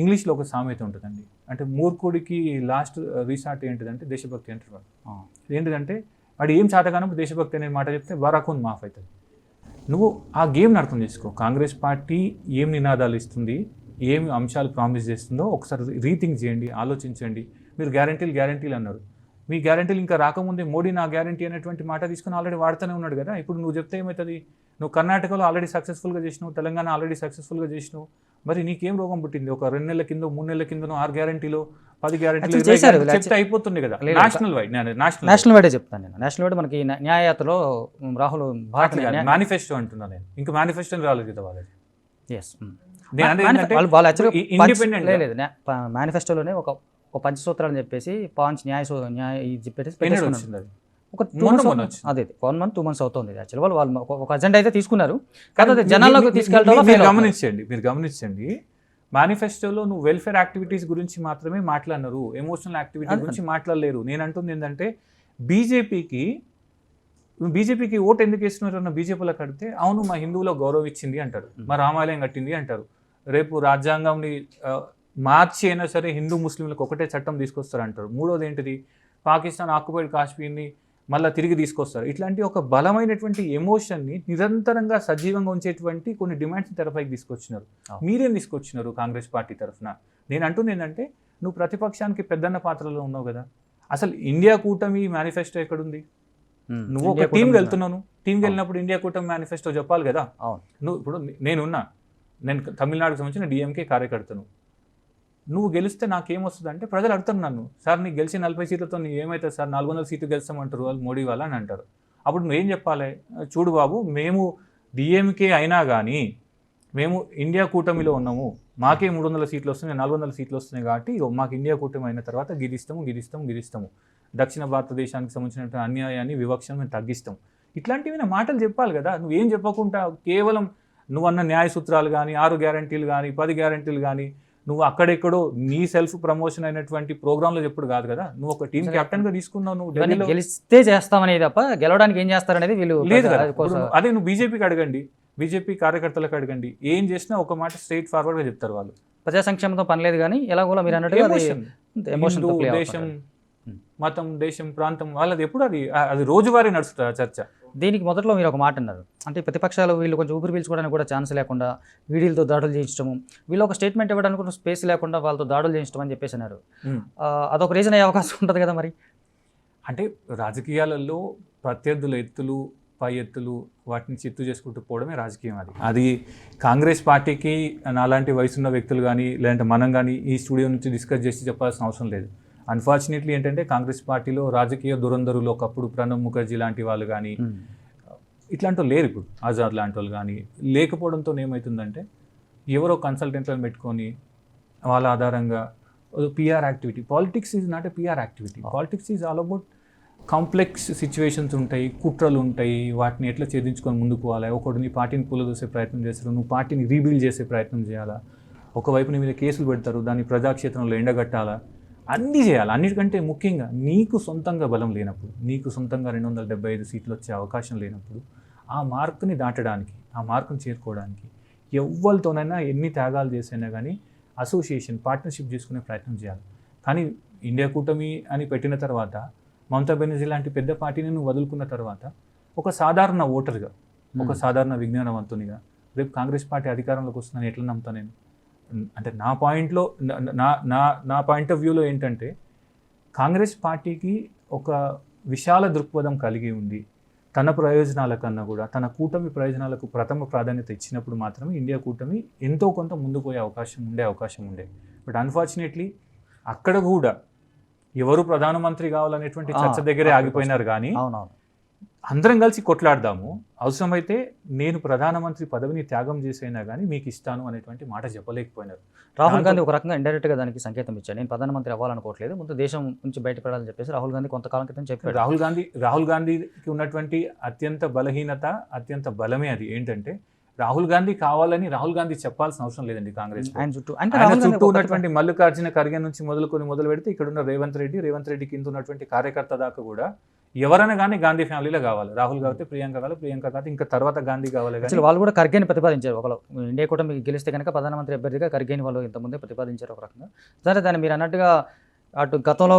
ఇంగ్లీష్లో ఒక సామెత ఉంటుందండి, అంటే మూర్ఖుడికి లాస్ట్ రీసార్ట్ ఏంటిదంటే దేశభక్తి అంటారు వాళ్ళు. ఏంటిదంటే వాడు ఏం చేతగానప్పుడు దేశభక్తి అనే మాట చెప్తే బరాఖూన్ మాఫ్ అవుతుంది. నువ్వు ఆ గేమ్ని అర్థం చేసుకో. కాంగ్రెస్ పార్టీ ఏం నినాదాలు ఇస్తుంది, ఏమి అంశాలు ప్రామిస్ చేస్తుందో ఒకసారి రీథింక్ చేయండి, ఆలోచించండి. మీరు గ్యారంటీలు అన్నారు. మీ గ్యారంటీలు ఇంకా రాకముందే మోడీ నా గ్యారంటీ అనేటువంటి మాట తీసుకుని ఆల్రెడీ వాడుతూనే ఉన్నాడు కదా. ఇప్పుడు నువ్వు చెప్తే ఏమవుతుంది? నువ్వు కర్ణాటకలో ఆల్రెడీ సక్సెస్ఫుల్గా చేసినావు, తెలంగాణ ఆల్రెడీ సక్సెస్ఫుల్గా చేసినావు. మరి నీకేం రోగం పుట్టింది? ఒక 2 నెలల కింద 3 నెలల కిందనో 6 గ్యారంటీలో 10 గ్యారంటీలు చెప్తే అయిపోతుంది కదా. నేషనల్ వైడే చెప్తాను నేను. నేషనల్ వైడ్ మనకి న్యాయయాత్రలో రాహుల్ మేనిఫెస్టో అంటున్నా నేను. ఇంకా మేనిఫెస్టో రాలేదు కదా వాళ్ళది. మేనిఫెస్టోలోనే ఒక పంచసూత్రాలు చెప్పేసి చెప్పేసి ఒక 2 months అదే 1 month 2 months అవుతుంది. యాక్చువల్ వాళ్ళు ఒక అజెండా అయితే తీసుకున్నారు, కాకపోతే జనాల్లోకి తీసుకెళ్ళడం మీరు గమనించండి. మేనిఫెస్టోలో నువ్వు వెల్ఫేర్ యాక్టివిటీస్ గురించి మాత్రమే మాట్లాడినారు, ఎమోషనల్ యాక్టివిటీ గురించి మాట్లాడలేరు. నేను అంటుంది ఏంటంటే, బీజేపీకి ఓటు ఎందుకు వేస్తున్నారు అన్న బీజేపీలకు అడిగితే, అవును మా హిందువులో గౌరవం ఇచ్చింది అంటారు, మా రామాలయం కట్టింది అంటారు. రేపు రాజ్యాంగంని మార్చి అయినా సరే హిందూ ముస్లింలకు ఒకటే చట్టం తీసుకొస్తారు అంటారు. మూడోది ఏంటిది, పాకిస్తాన్ ఆక్యుపైడ్ కాశ్మీర్ని మళ్ళీ తిరిగి తీసుకొస్తారు. ఇట్లాంటి ఒక బలమైనటువంటి ఎమోషన్ని నిరంతరంగా సజీవంగా ఉంచేటువంటి కొన్ని డిమాండ్స్ తెరపైకి తీసుకొచ్చినారు. మీరేం తీసుకొచ్చినారు కాంగ్రెస్ పార్టీ తరఫున? నేను అంటుంది ఏంటంటే, నువ్వు ప్రతిపక్షానికి పెద్దన్న పాత్రలో ఉన్నావు కదా. అసలు ఇండియా కూటమి మేనిఫెస్టో ఎక్కడుంది? నువ్వు ఒక టీంకి వెళ్తున్నాను, టీంకి వెళ్ళినప్పుడు ఇండియా కూటమి మేనిఫెస్టో చెప్పాలి కదా. నువ్వు ఇప్పుడు నేను తమిళనాడుకు సంబంధించిన డిఎంకే కార్యకర్తను. నువ్వు గెలిస్తే నాకేమొస్తుంది అంటే, ప్రజలు అడుగుతారు నన్ను, సార్ నీకు గెలిచి 40 సీట్లతో నీ ఏమవుతుంది సార్, 400 సీట్లు గెలుస్తామంటారు వాళ్ళు, మోడీ వాళ్ళ అని అంటారు. అప్పుడు నువ్వేం చెప్పాలి? చూడు బాబు, మేము డిఎంకే అయినా కానీ మేము ఇండియా కూటమిలో ఉన్నాము, మాకే 300 సీట్లు వస్తున్నాయి, 400 సీట్లు వస్తున్నాయి కాబట్టి మాకు ఇండియా కూటమి అయిన తర్వాత గిరిస్తాము. దక్షిణ భారతదేశానికి సంబంధించిన అన్యాయాన్ని, వివక్షను మేము తగ్గిస్తాం. ఇట్లాంటివి మాటలు చెప్పాలి కదా. నువ్వేం చెప్పకుండా కేవలం నువ్వన్న న్యాయ సూత్రాలు కానీ, 6 గ్యారంటీలు కానీ, 10 గ్యారంటీలు కానీ, నువ్వు అక్కడెక్కడో నీ సెల్ఫ్ ప్రమోషన్ అయినటువంటి ప్రోగ్రాంలో చెప్పుడు కాదు కదా. నువ్వు ఒక టీం కెప్టెన్ గా తీసుకున్నావు, నువ్వు గెలిస్తే చేస్తామనేది తప్ప గెలవడానికి ఏం చేస్తారనేది వీళ్ళు లేదు కదా. అదే నువ్వు బీజేపీకి అడగండి, బీజేపీ కార్యకర్తలకు అడగండి, ఏం చేసినా ఒక మాట స్ట్రైట్ ఫార్వర్డ్ గా చెప్తారు వాళ్ళు. ప్రజా సంక్షేమంతో పని లేదు కానీ ఎలాగోలా మీరు అన్నట్టుగా దేశం, మతం, దేశం, ప్రాంతం వాళ్ళది ఎప్పుడు అది రోజువారీ నడుస్తుంది చర్చ. దీనికి మొదట్లో మీరు ఒక మాట అన్నారు, అంటే ప్రతిపక్షాలు వీళ్ళు కొంచెం ఊపిరి పీల్చుకోవడానికి కూడా ఛాన్స్ లేకుండా వీడిలతో దాడులు చేయించడము, వీళ్ళు ఒక స్టేట్మెంట్ ఇవ్వడానికి కూడా స్పేస్ లేకుండా వాళ్ళతో దాడులు చేయించడం అని చెప్పేసి అన్నారు. అదొక రీజన్ అయ్యే అవకాశం ఉంటుంది కదా మరి. అంటే రాజకీయాలలో ప్రత్యర్థుల ఎత్తులు, పై ఎత్తులు, వాటిని చిత్తు చేసుకుంటూ పోవడమే రాజకీయం. అది కాంగ్రెస్ పార్టీకి నాలాంటి వయసున్న వ్యక్తులు కానీ, లేదంటే మనం కానీ ఈ స్టూడియో నుంచి డిస్కస్ చేసి చెప్పాల్సిన అవసరం లేదు. అన్ఫార్చునేట్లీ ఏంటంటే, కాంగ్రెస్ పార్టీలో రాజకీయ దురంధరులు ఒకప్పుడు ప్రణబ్ ముఖర్జీ లాంటి వాళ్ళు కానీ, ఇట్లాంటి లేరు ఇప్పుడు, ఆజాద్ లాంటి వాళ్ళు కానీ లేకపోవడంతో ఏమవుతుందంటే, ఎవరో కన్సల్టెంట్లను పెట్టుకొని వాళ్ళ ఆధారంగా PR activity. Politics is not a PR activity. Politics is all about complex situations ఉంటాయి, కుట్రలు ఉంటాయి, వాటిని ఎట్లా ఛేదించుకొని ముందుకు పోవాలి. ఒకటి నీ పార్టీని కూలదోసే ప్రయత్నం చేస్తారు, నువ్వు పార్టీని రీబిల్డ్ చేసే ప్రయత్నం చేయాలా, ఒకవైపు నీ మీద కేసులు పెడతారు, దాన్ని ప్రజాక్షేత్రంలో ఎండగట్టాలా, అన్నీ చేయాలి. అన్నిటికంటే ముఖ్యంగా నీకు సొంతంగా బలం లేనప్పుడు, నీకు సొంతంగా 275 సీట్లు వచ్చే అవకాశం లేనప్పుడు, ఆ మార్కుని దాటడానికి, ఆ మార్కుని చేరుకోవడానికి ఎవరితోనైనా ఎన్ని త్యాగాలు చేసైనా కానీ అసోసియేషన్, పార్ట్నర్షిప్ చేసుకునే ప్రయత్నం చేయాలి. కానీ ఇండియా కూటమి అని పెట్టిన తర్వాత, మమతా బెనర్జీ లాంటి పెద్ద పార్టీని నువ్వు వదులుకున్న తర్వాత, ఒక సాధారణ ఓటర్గా, ఒక సాధారణ విజ్ఞానవంతునిగా రేపు కాంగ్రెస్ పార్టీ అధికారంలోకి వస్తుందని ఎట్లా నమ్ముతా నేను? అంటే నా పాయింట్ ఆఫ్ వ్యూలో ఏంటంటే, కాంగ్రెస్ పార్టీకి ఒక విశాల దృక్పథం కలిగి ఉంది. తన ప్రయోజనాల కన్నా కూడా తన కూటమి ప్రయోజనాలకు ప్రథమ ప్రాధాన్యత ఇచ్చినప్పుడు మాత్రమే ఇండియా కూటమి ఎంతో కొంత ముందు పోయే అవకాశం ఉండే. బట్ అన్ఫార్చునేట్లీ అక్కడ కూడా ఎవరు ప్రధానమంత్రి కావాలనేటువంటి చర్చ దగ్గరే ఆగిపోయినారు. కానీ అందరం కలిసి కొట్లాడదాము, అవసరమైతే నేను ప్రధానమంత్రి పదవిని త్యాగం చేసైనా కానీ మీకు ఇస్తాను అనేటువంటి మాట చెప్పలేకపోయినారు. రాహుల్ గాంధీ ఒక రకంగా ఇండైరెక్ట్గా దానికి సంకేతం ఇచ్చాడు. నేను ప్రధానమంత్రి అవ్వాలనుకోవట్లేదు, ముందు దేశం నుంచి బయటపడాలని చెప్పేసి రాహుల్ గాంధీ కొంతకాలం క్రితం చెప్పాడు. రాహుల్ గాంధీకి ఉన్నటువంటి అత్యంత బలహీనత, అత్యంత బలమే అది. ఏంటంటే రాహుల్ గాంధీ కావాలని రాహుల్ గాంధీ చెప్పాల్సిన అవసరం లేదండి. కాంగ్రెస్ ఆయన చుట్టూ ఉన్నటువంటి మల్లికార్జున ఖర్గే నుంచి మొదలు పెడితే ఇక్కడ ఉన్న రేవంత్ రెడ్డి కింద ఉన్నటువంటి కార్యకర్త దాకా కూడా ఎవరైనా కానీ గాంధీ ఫ్యామిలీలో కావాలి. రాహుల్ కావాలి, ప్రియాంక కావాలి, ప్రియాంక కావాలి, ఇంకా తర్వాత గాంధీ కావాలి. అసలు వాళ్ళు కూడా ఖర్గేని ప్రతిపాదించారు. ఒకళ్ళు ఇండియా కూడా మీకు గెలిస్తే కనుక ప్రధానమంత్రి అభ్యర్థిగా ఖర్గేని వాళ్ళు ఇంతకుముందే ప్రతిపాదించారు ఒక రకంగా. సరే, దాన్ని మీరు అన్నట్టుగా అటు గతంలో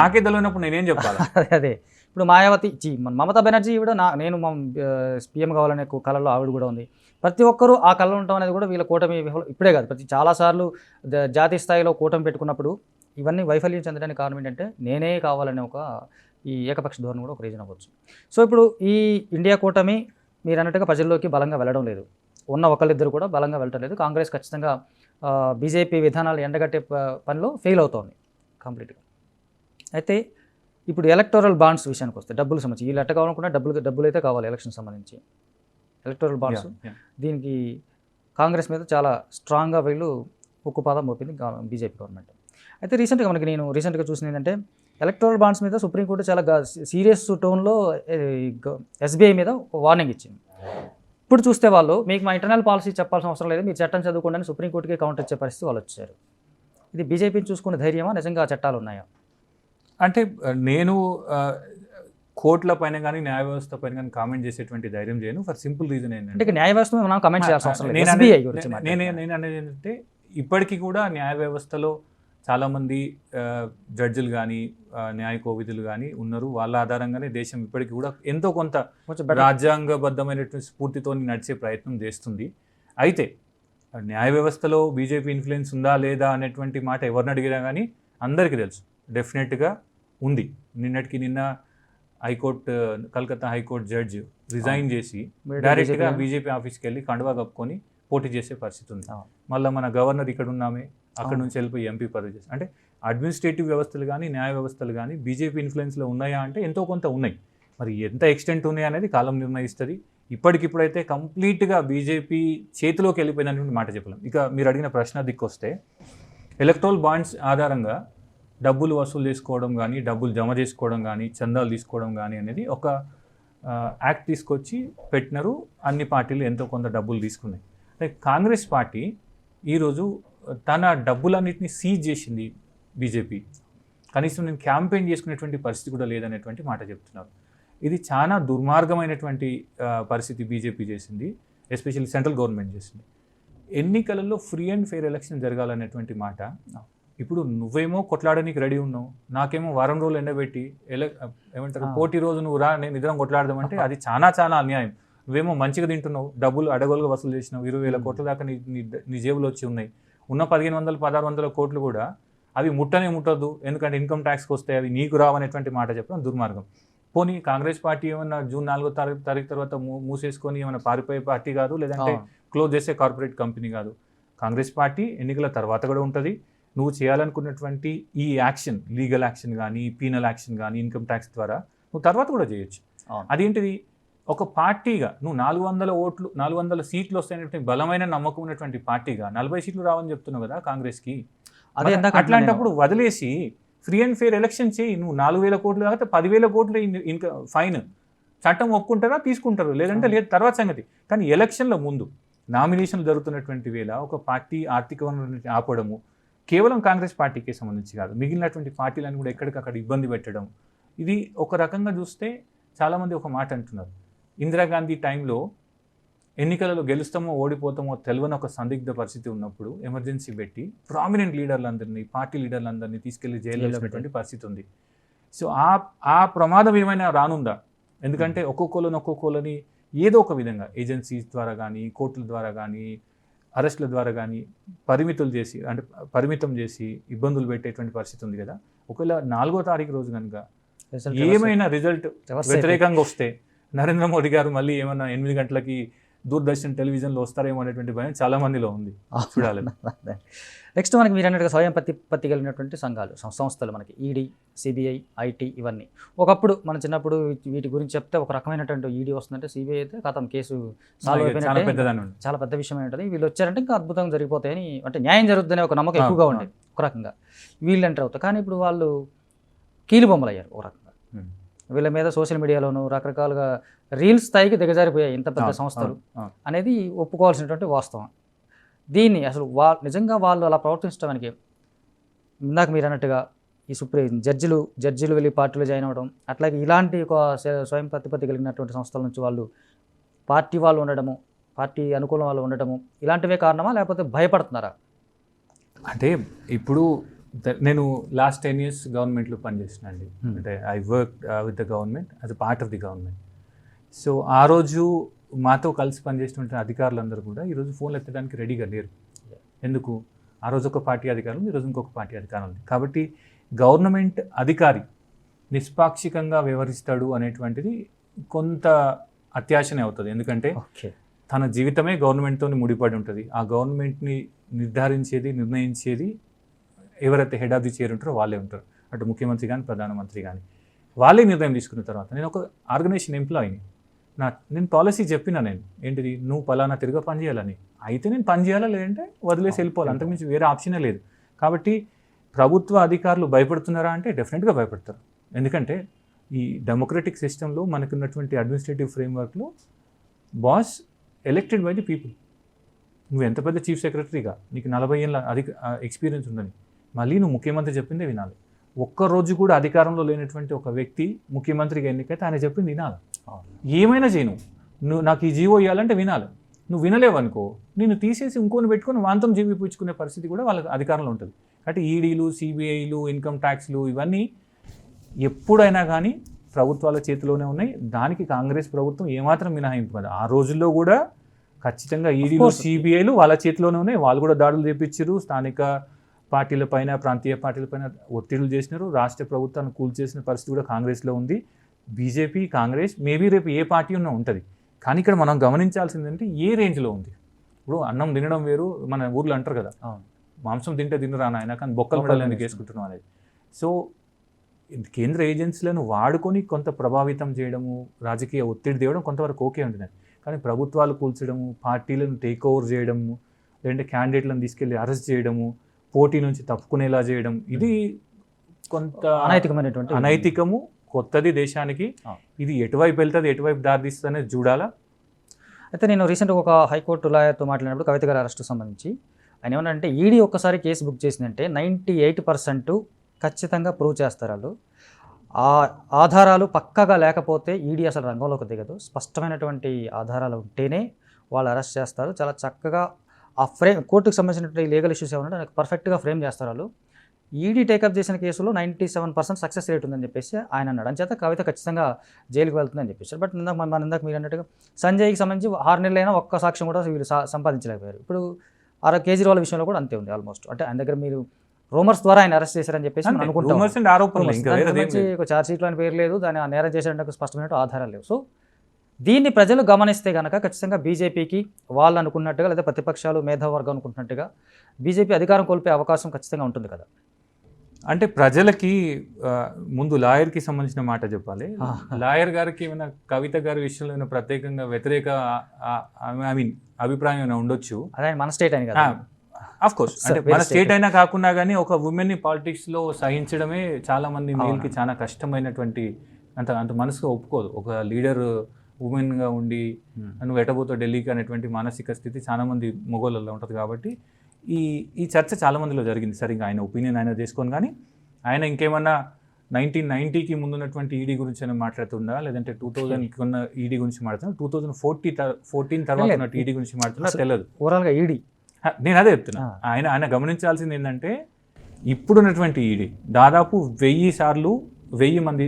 నాకే తెలియనప్పుడు నేనేం చెప్పాలి? అదే ఇప్పుడు మాయావతి మమతా బెనర్జీ కూడా నేను పీఎం కావాలనే కళలో ఆవిడ కూడా ఉంది. ప్రతి ఒక్కరూ ఆ కళలో ఉండటం అనేది కూడా వీళ్ళ కూటమి ఇప్పుడే కాదు, చాలాసార్లు జాతీయ స్థాయిలో కూటమి పెట్టుకున్నప్పుడు ఇవన్నీ వైఫల్యం చెందడానికి కారణం ఏంటంటే నేనే కావాలనే ఈ ఏకపక్ష ధోరణి కూడా ఒక రీజన్ అవ్వచ్చు. సో ఇప్పుడు ఈ ఇండియా కూటమి మీరు అన్నట్టుగా ప్రజల్లోకి బలంగా వెళ్ళడం లేదు, ఉన్న ఒకళ్ళిద్దరు కూడా బలంగా వెళ్ళటం లేదు. కాంగ్రెస్ ఖచ్చితంగా బీజేపీ విధానాలు ఎండగట్టే పనిలో ఫెయిల్ అవుతోంది కంప్లీట్గా. అయితే ఇప్పుడు ఎలక్టోరల్ బాండ్స్ విషయానికి వస్తే డబ్బులు సంబంధించి వీళ్ళు ఎట్ట కావాలనుకున్నా డబ్బులు అయితే కావాలి ఎలక్షన్ సంబంధించి. ఎలక్టోరల్ బాండ్స్ దీనికి కాంగ్రెస్ మీద చాలా స్ట్రాంగ్గా వీళ్ళు ఉక్కుపాదం మోపింది బీజేపీ గవర్నమెంట్. అయితే నేను రీసెంట్గా చూసింది ఏంటంటే ఎలక్టోరల్ బాండ్స్ మీద సుప్రీంకోర్టు చాలా సీరియస్ టోన్లో ఎస్బీఐ మీద వార్నింగ్ ఇచ్చింది. ఇప్పుడు చూస్తే వాళ్ళు మీకు మా ఇంటర్నల్ పాలసీ చెప్పాల్సిన అవసరం లేదు, మీరు చట్టం చదువుకోండి సుప్రీంకోర్టుకే కౌంటర్ ఇచ్చే పరిస్థితి వాళ్ళు వచ్చారు. ఇది బీజేపీని చూసుకునే ధైర్యమా, నిజంగా చట్టాలు ఉన్నాయా? అంటే నేను కోర్టుల పైన కానీ న్యాయ వ్యవస్థ పైన కానీ కామెంట్ చేసేటువంటి ధైర్యం చేయను. ఫర్ సింపుల్ రీజన్ ఏంటంటే న్యాయ వ్యవస్థ మనం కామెంట్ చేయాల్సిన అవసరం లేదు. నేను అనేది ఏంటంటే ఇప్పటికీ కూడా న్యాయ వ్యవస్థలో చాలామంది జడ్జిలు కానీ న్యాయ కోవిదులు కానీ ఉన్నారు. వాళ్ళ ఆధారంగానే దేశం ఇప్పటికీ కూడా ఎంతో కొంత రాజ్యాంగబద్ధమైనటువంటి స్ఫూర్తితో నడిచే ప్రయత్నం చేస్తుంది. అయితే న్యాయ వ్యవస్థలో బీజేపీ ఇన్ఫ్లుయెన్స్ ఉందా లేదా అనేటువంటి మాట ఎవరిని అడిగినా కానీ అందరికీ తెలుసు, డెఫినెట్గా ఉంది. నిన్న కలకత్తా హైకోర్టు జడ్జి రిజైన్ చేసి డైరెక్ట్గా బీజేపీ ఆఫీస్కి వెళ్ళి కండువా కప్పుకొని పోటీ చేసే పరిస్థితి ఉంది. మళ్ళీ మన గవర్నర్ ఇక్కడ ఉన్నామే, అక్కడ నుంచి వెళ్ళిపోయి ఎంపీ పదవి చేసి, అంటే అడ్మినిస్ట్రేటివ్ వ్యవస్థలు కానీ న్యాయ వ్యవస్థలు కానీ బీజేపీ ఇన్ఫ్లుయెన్స్లో ఉన్నాయా అంటే ఎంతో కొంత ఉన్నాయి. మరి ఎంత ఎక్స్టెంట్ ఉన్నాయి అనేది కాలం నిర్ణయిస్తుంది. ఇప్పటికిప్పుడైతే కంప్లీట్గా బీజేపీ చేతిలోకి వెళ్ళిపోయిందనేటువంటి మాట చెప్పలేం. ఇక మీరు అడిగిన ప్రశ్న దిక్కొస్తే ఎలక్ట్రల్ బాండ్స్ ఆధారంగా డబ్బులు వసూలు చేసుకోవడం కానీ, డబ్బులు జమ చేసుకోవడం కానీ, చందాలు తీసుకోవడం కానీ అనేది ఒక యాక్ట్ తీసుకొచ్చి పెట్టినారు. అన్ని పార్టీలు ఎంతో కొంత డబ్బులు తీసుకున్నాయి. లైక్ కాంగ్రెస్ పార్టీ ఈరోజు తన డబ్బులన్నింటినీ సీజ్ చేసింది బీజేపీ. కనీసం నేను క్యాంపెయిన్ చేసుకునేటువంటి పరిస్థితి కూడా లేదనేటువంటి మాట చెప్తున్నారు. ఇది చాలా దుర్మార్గమైనటువంటి పరిస్థితి బీజేపీ చేసింది, ఎస్పెషల్లీ సెంట్రల్ గవర్నమెంట్ చేసింది. ఎన్నికలలో ఫ్రీ అండ్ ఫెయిర్ ఎలక్షన్ జరగాలనేటువంటి మాట. ఇప్పుడు నువ్వేమో కొట్లాడడానికి రెడీ ఉన్నావు, నాకేమో వారం రోజులు ఎండబెట్టి ఏమంటారు పోటీ రోజు నువ్వు రా నేను ఇద్దరం కొట్లాడదామంటే అది చాలా అన్యాయం. నువ్వేమో మంచిగా తింటున్నావు, డబ్బులు అడగోలుగా వసూలు చేసినావు, 20,000 కోట్ల దాకా నీ జేబులో వచ్చి ఉన్నాయి. ఉన్న 1500-1600 కోట్లు కూడా అవి ముట్టొద్దు, ఎందుకంటే ఇన్కమ్ ట్యాక్స్కి వస్తాయి, అవి నీకు రావనేటువంటి మాట చెప్పడం దుర్మార్గం. పోనీ కాంగ్రెస్ పార్టీ ఏమన్నా జూన్ 4వ తారీఖు తర్వాత మూసేసుకొని ఏమైనా పారిపోయే పార్టీ కాదు, లేదంటే క్లోజ్ చేసే కార్పొరేట్ కంపెనీ కాదు. కాంగ్రెస్ పార్టీ ఎన్నికల తర్వాత కూడా ఉంటుంది. నువ్వు చేయాలనుకున్నటువంటి ఈ యాక్షన్, లీగల్ యాక్షన్ కానీ, పీనల్ యాక్షన్ కానీ, ఇన్కమ్ ట్యాక్స్ ద్వారా నువ్వు తర్వాత కూడా చేయొచ్చు. అదేంటిది, ఒక పార్టీగా నువ్వు 400 సీట్లు వస్తాయనేటువంటి బలమైన నమ్మకం ఉన్నటువంటి పార్టీగా 40 సీట్లు రావని చెప్తున్నావు కదా కాంగ్రెస్కి. అట్లాంటప్పుడు వదిలేసి ఫ్రీ అండ్ ఫెయిర్ ఎలక్షన్ చేయి. నువ్వు 4,000 కోట్లు కాకపోతే 10,000 కోట్లు ఇంకా ఫైన్. చట్టం ఒప్పుకుంటారా, తీసుకుంటారు, లేదంటే లేదు, తర్వాత సంగతి. కానీ ఎలక్షన్ల ముందు నామినేషన్లు జరుగుతున్నటువంటి వేళ ఒక పార్టీ ఆర్థిక వనరులను ఆపడము కేవలం కాంగ్రెస్ పార్టీకి సంబంధించి కాదు, మిగిలినటువంటి పార్టీలను కూడా ఎక్కడికక్కడ ఇబ్బంది పెట్టడం. ఇది ఒక రకంగా చూస్తే చాలామంది ఒక మాట అంటున్నారు, ఇందిరాగాంధీ టైంలో ఎన్నికలలో గెలుస్తామో ఓడిపోతామో తెలియని ఒక సందిగ్ధ పరిస్థితి ఉన్నప్పుడు ఎమర్జెన్సీ పెట్టి ప్రామినెంట్ లీడర్లందరినీ, పార్టీ లీడర్లందరినీ తీసుకెళ్లి జైల్లో వేసినటువంటి పరిస్థితి ఉంది. సో ఆ ప్రమాదం ఏమైనా రానుందా? ఎందుకంటే ఒక్కొక్కరిని ఏదో ఒక విధంగా ఏజెన్సీస్ ద్వారా కానీ, కోర్టుల ద్వారా కానీ, అరెస్టుల ద్వారా కానీ పరిమితం చేసి ఇబ్బందులు పెట్టేటువంటి పరిస్థితి ఉంది కదా. ఒకవేళ 4వ తారీఖు రోజు కనుక ఏమైనా రిజల్ట్ వ్యతిరేకంగా వస్తే నరేంద్ర మోడీ గారు మళ్ళీ ఏమన్నా 8 గంటలకి దూరదర్శన్ టెలివిజన్లో వస్తారేమో అనేటువంటి భయం చాలా మందిలో ఉంది. చూడాలి. నెక్స్ట్ మనకి మీరు అన్నట్టుగా స్వయం ప్రతిపత్తి కలిగినటువంటి సంఘాలు సంస్థలు మనకి ఈడీ, సిబిఐ, ఐటీ ఇవన్నీ. ఒకప్పుడు మన చిన్నప్పుడు వీటి గురించి చెప్తే ఒక రకమైనటువంటి ఈడీ వస్తుందంటే సిబిఐ అయితే కథం కేసు సాల్వ్ అయిపోయినట్టే, చాలా పెద్ద విషయం ఉంటుంది. వీళ్ళు వచ్చారంటే ఇంకా అద్భుతంగా జరిగిపోతాయని, అంటే న్యాయం జరుగుతుందనే ఒక నమ్మకం ఎక్కువగా ఉండేది ఒక రకంగా. వీళ్ళు ఎంటర్ అవుతారు. కానీ ఇప్పుడు వాళ్ళు కీలుబొమ్మలు అయ్యారు ఒక రకంగా. వీళ్ళ మీద సోషల్ మీడియాలోనూ రకరకాలుగా రీల్స్ స్థాయికి దిగజారిపోయాయి ఇంత పెద్ద సంస్థలు అనేది ఒప్పుకోవాల్సినటువంటి వాస్తవం. దీన్ని అసలు నిజంగా వాళ్ళు అలా ప్రవర్తించడానికి ఇందాక మీరు అన్నట్టుగా ఈ జడ్జిలు వెళ్ళి పార్టీలో జాయిన్ అవ్వడం, అట్లాగే ఇలాంటి ఒక స్వయం ప్రతిపత్తి కలిగినటువంటి సంస్థల నుంచి వాళ్ళు పార్టీ వాళ్ళు ఉండడము, పార్టీ అనుకూలం వాళ్ళు ఉండటము, ఇలాంటివే కారణమా లేకపోతే భయపడుతున్నారా? అంటే ఇప్పుడు నేను లాస్ట్ 10 years గవర్నమెంట్లో పనిచేసిన అండి. అంటే I work with the government as a part of the government. So ఆ రోజు మాతో కలిసి పనిచేసినటువంటి అధికారులందరూ కూడా ఈరోజు ఫోన్లు ఎత్తడానికి రెడీగా లేరు. ఎందుకు? ఆ రోజు ఒక పార్టీ అధికారం, ఈరోజు ఇంకొక పార్టీ అధికారం ఉంది. కాబట్టి గవర్నమెంట్ అధికారి నిష్పాక్షికంగా వ్యవహరిస్తాడు అనేటువంటిది కొంత అత్యాశనే అవుతుంది. ఎందుకంటే తన జీవితమే గవర్నమెంట్తో ముడిపడి ఉంటుంది. ఆ గవర్నమెంట్ని నిర్ణయించేది ఎవరైతే హెడ్ ఆఫ్ ది చైర్ ఉంటారో వాళ్ళే ఉంటారు. అటు ముఖ్యమంత్రి కానీ ప్రధానమంత్రి కానీ వాళ్ళే నిర్ణయం తీసుకున్న తర్వాత నేను ఒక ఆర్గనైజేషన్ ఎంప్లాయీని, నేను పాలసీ చెప్పినా, నేను ఏంటిది, నువ్వు పలానా తిరిగా పని చేయాలని, అయితే నేను పని చేయాలా, లేదంటే వదిలేసి వెళ్ళిపోవాలి, అంతకుమించి వేరే ఆప్షనే లేదు. కాబట్టి ప్రభుత్వ అధికారులు భయపడుతున్నారా అంటే డెఫినెట్గా భయపడతారు. ఎందుకంటే ఈ డెమోక్రటిక్ సిస్టంలో మనకు ఉన్నటువంటి అడ్మినిస్ట్రేటివ్ ఫ్రేమ్వర్క్లో boss elected by the people. నువ్వు ఎంత పెద్ద చీఫ్ సెక్రటరీగా నీకు 40 ఏళ్ళ ఎక్స్పీరియన్స్ ఉందని మళ్ళీ నువ్వు ముఖ్యమంత్రి చెప్పిందే వినాలి. ఒక్కరోజు కూడా అధికారంలో లేనటువంటి ఒక వ్యక్తి ముఖ్యమంత్రిగా ఎన్నికైతే ఆయన చెప్పింది వినాలి. ఏమైనా చేయను, నువ్వు నాకు ఈ జీవో ఇవ్వాలంటే వినాలి. నువ్వు వినలేవనుకో నిన్ను తీసేసి ఇంకోని పెట్టుకొని వాంతం జీవిపించుకునే పరిస్థితి కూడా వాళ్ళ అధికారంలో ఉంటుంది. కాబట్టి ఈడీలు, సిబిఐలు, ఇన్కమ్ ట్యాక్స్లు ఇవన్నీ ఎప్పుడైనా కానీ ప్రభుత్వాల చేతిలోనే ఉన్నాయి. దానికి కాంగ్రెస్ ప్రభుత్వం ఏమాత్రం మినహాయింపు కదా. ఆ రోజుల్లో కూడా ఖచ్చితంగా ఈడీలు, సిబిఐలు వాళ్ళ చేతిలోనే ఉన్నాయి. వాళ్ళు కూడా దాడులు చేపించారు, స్థానిక పార్టీలపైన, ప్రాంతీయ పార్టీలపైన ఒత్తిడులు చేసినారు. రాష్ట్ర ప్రభుత్వాన్ని కూల్చేసిన పరిస్థితి కూడా కాంగ్రెస్లో ఉంది. బీజేపీ, కాంగ్రెస్ మేబీ రేపు ఏ పార్టీ ఉన్నా ఉంటుంది. కానీ ఇక్కడ మనం గమనించాల్సిందంటే ఏ రేంజ్లో ఉంది. ఇప్పుడు అన్నం తినడం వేరు, మన ఊర్లో అంటారు కదా, మాంసం తింటే తినరా నాయన కానీ బొక్కలు మెడలు ఎందుకు వేసుకుంటున్నాం అనేది. సో కేంద్ర ఏజెన్సీలను వాడుకొని కొంత ప్రభావితం చేయడము, రాజకీయ ఒత్తిడి తేవడం కొంతవరకు ఓకే ఉంటుంది. కానీ ప్రభుత్వాలు కూల్చడము, పార్టీలను టేక్ ఓవర్ చేయడము, లేదంటే క్యాండిడేట్లను తీసుకెళ్ళి అరెస్ట్ చేయడము, పోటీ నుంచి తప్పుకునేలా చేయడం, ఇది కొంత అనైతికము, కొత్తది దేశానికి. ఇది ఎటువైపు వెళ్తుంది, ఎటువైపు దారితీస్తుంది అనేది చూడాలా. అయితే నేను రీసెంట్గా ఒక హైకోర్టు లాయర్తో మాట్లాడినప్పుడు కవిత గారి అరెస్టు సంబంధించి ఆయన ఏమన్నారంటే ఈడీ ఒక్కసారి కేసు బుక్ చేసిందంటే 98% ఖచ్చితంగా ప్రూవ్ చేస్తారు వాళ్ళు. ఆ ఆధారాలు పక్కాగా లేకపోతే ఈడీ అసలు రంగంలోకి దిగదు. స్పష్టమైనటువంటి ఆధారాలు ఉంటేనే వాళ్ళు అరెస్ట్ చేస్తారు. చాలా చక్కగా ఆ ఫ్రేమ్, కోర్టుకు సంబంధించినటువంటి లీగల్ ఇష్యూస్ ఏమన్నా నాకు పర్ఫెక్ట్గా ఫ్రేమ్ చేస్తారు వాళ్ళు. ఈడీ టేకప్ చేసిన కేసులో 97% సక్సెస్ రేట్ ఉందని చెప్పేసి ఆయన అన్నాడు. అంచేత కవిత ఖచ్చితంగా జైలుకి వెళ్తుందని చెప్పేసి. బట్ ఇందాక మీరు అన్నట్టుగా సంజయ్కి సంబంధించి 6 నెలలైనా ఒక్క సాక్ష్యం కూడా వీళ్ళు సంపాదించలేకపోయారు. ఇప్పుడు కేజ్రీవాల్ విషయంలో కూడా అంతే ఉంది ఆల్మోస్ట్. అంటే ఆయన దగ్గర మీరు రూమర్స్ ద్వారా ఆయన అరెస్ట్ చేశారని చెప్పేసి అనుకుంటాం. ఒక ఛార్జ్ షీట్లో అని పేరు లేదు, దాన్ని నేరం చేసేందుకు స్పష్టమైన ఆధారాలు లేవు. సో దీన్ని ప్రజలు గమనిస్తే కనుక ఖచ్చితంగా బీజేపీకి వాళ్ళు అనుకున్నట్టుగా లేదా ప్రతిపక్షాలు మేధావర్గం అనుకుంటున్నట్టుగా బీజేపీ అధికారం కోల్పోయే అవకాశం ఖచ్చితంగా ఉంటుంది కదా. అంటే ప్రజలకి ముందు లాయర్కి సంబంధించిన మాట చెప్పాలి. లాయర్ గారికి ఏమైనా కవిత గారి విషయంలో ఏమైనా ప్రత్యేకంగా వ్యతిరేక అభిప్రాయం ఏమైనా ఉండొచ్చు. అదే మన స్టేట్ అని కదా, ఆఫ్ కోర్స్. అంటే మన స్టేట్ అయినా కాకుండా కానీ ఒక ఉమెన్ని పాలిటిక్స్లో సహించడమే చాలా మంది మేల్కి చాలా కష్టమైనటువంటి, అంత మనసుగా ఒప్పుకోదు. ఒక లీడర్ ఉమెన్గా ఉండి నువ్వు ఎటబోతో ఢిల్లీకి అనేటువంటి మానసిక స్థితి చాలా మంది మొగోళ్ళలో ఉంటుంది. కాబట్టి ఈ చర్చ చాలా మందిలో జరిగింది. సరిగ్గా ఆయన ఒపీనియన్ ఆయన చేసుకొని, కానీ ఆయన ఇంకేమన్నా 1990కి ముందున్నటువంటి ఈడీ గురించి అయినా మాట్లాడుతుందా, లేదంటే 2000కి ఉన్న ఈడీ గురించి మాట్లాడుతున్నా, 2014 తర్వాత ఉన్న ఈడీ గురించి మాట్లాడుతున్నా తెలియదు. ఓవరాల్గా ఈడీ నేను అదే చెప్తున్నా. ఆయన గమనించాల్సింది ఏంటంటే ఇప్పుడున్నటువంటి ఈడీ దాదాపు 1000 మంది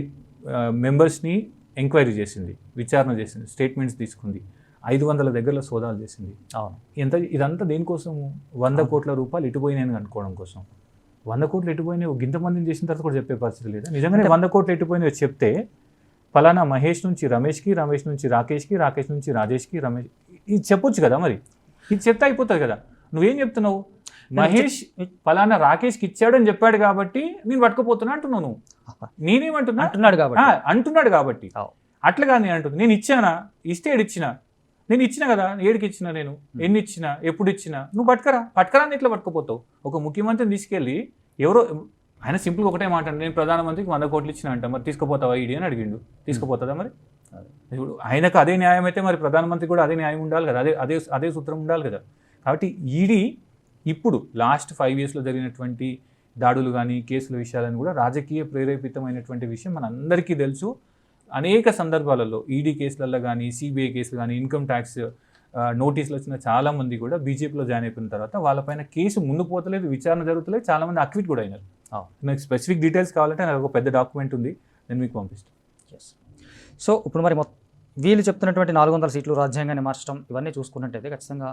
మెంబర్స్ని ఎంక్వైరీ చేసింది, విచారణ చేసింది, స్టేట్మెంట్స్ తీసుకుంది, 500 దగ్గరలో సోదాలు చేసింది. ఇదంతా దేనికోసం? 100 కోట్ల రూపాయలు ఇటుపోయినాయని అనుకోవడం కోసం. 100 కోట్లు ఎటుపోయినాయి ఇంతమందిని చేసిన తర్వాత కూడా చెప్పే పరిస్థితి లేదా? నిజంగానే 100 కోట్లు ఎటుపోయినాయో చెప్తే ఫలానా మహేష్ నుంచి రమేష్కి, రమేష్ నుంచి రాకేష్కి, రాకేష్ నుంచి రాజేష్కి, రమేష్ ఇది చెప్పొచ్చు కదా. మరి ఇది చెప్తే అయిపోతుంది కదా. నువ్వేం చెప్తున్నావు? మహేష్ ఫలానా రాకేష్కి ఇచ్చాడని చెప్పాడు కాబట్టి నేను పట్టుకుపోతున్నా అంటున్నావు. నువ్వు నేనేమంటున్నా అంటున్నాడు కాబట్టి అట్లా నేను అంటుంది. నేను ఇచ్చానా? ఇస్తే ఏడిచ్చినా? నేను ఇచ్చినా కదా. ఏడికి ఇచ్చినా? నేను ఎన్ని ఇచ్చినా, ఎప్పుడు ఇచ్చినా? నువ్వు పట్టుకరా అని ఇట్లా పట్టుకుపోతావు. ఒక ముఖ్యమంత్రిని తీసుకెళ్ళి ఎవరో ఆయన సింపుల్గా ఒకటే మాట, నేను ప్రధానమంత్రికి 100 కోట్లు ఇచ్చిన అంట, మరి తీసుకుపోతావా ఈడీ అని అడిగిండు. తీసుకుపోతుందా? మరి ఇప్పుడు ఆయనకు అదే న్యాయం అయితే మరి ప్రధానమంత్రి కూడా అదే న్యాయం ఉండాలి కదా, అదే సూత్రం ఉండాలి కదా. కాబట్టి ఈడీ ఇప్పుడు లాస్ట్ 5 yearsలో జరిగినటువంటి దాడులు కానీ కేసుల విషయాలను కూడా రాజకీయ ప్రేరేపితమైనటువంటి విషయం మన అందరికీ తెలుసు. అనేక సందర్భాలలో ఈడీ కేసులలో కానీ, సిబిఐ కేసులు కానీ, ఇన్కమ్ ట్యాక్స్ నోటీసులు వచ్చిన చాలామంది కూడా బీజేపీలో జాయిన్ అయిపోయిన తర్వాత వాళ్ళపైన కేసు ముందుకు పోతలేదు, విచారణ జరుగుతలేదు, చాలామంది అక్విట్ కూడా అయినారు. నాకు స్పెసిఫిక్ డీటెయిల్స్ కావాలంటే నాకు ఒక పెద్ద డాక్యుమెంట్ ఉంది, నేను మీకు పంపిస్తాను. సో ఇప్పుడు మరి వీళ్ళు చెప్తున్నటువంటి 400 సీట్లు రాజ్యాంగాన్ని మార్చడం ఇవన్నీ చూసుకున్నట్టయితే ఖచ్చితంగా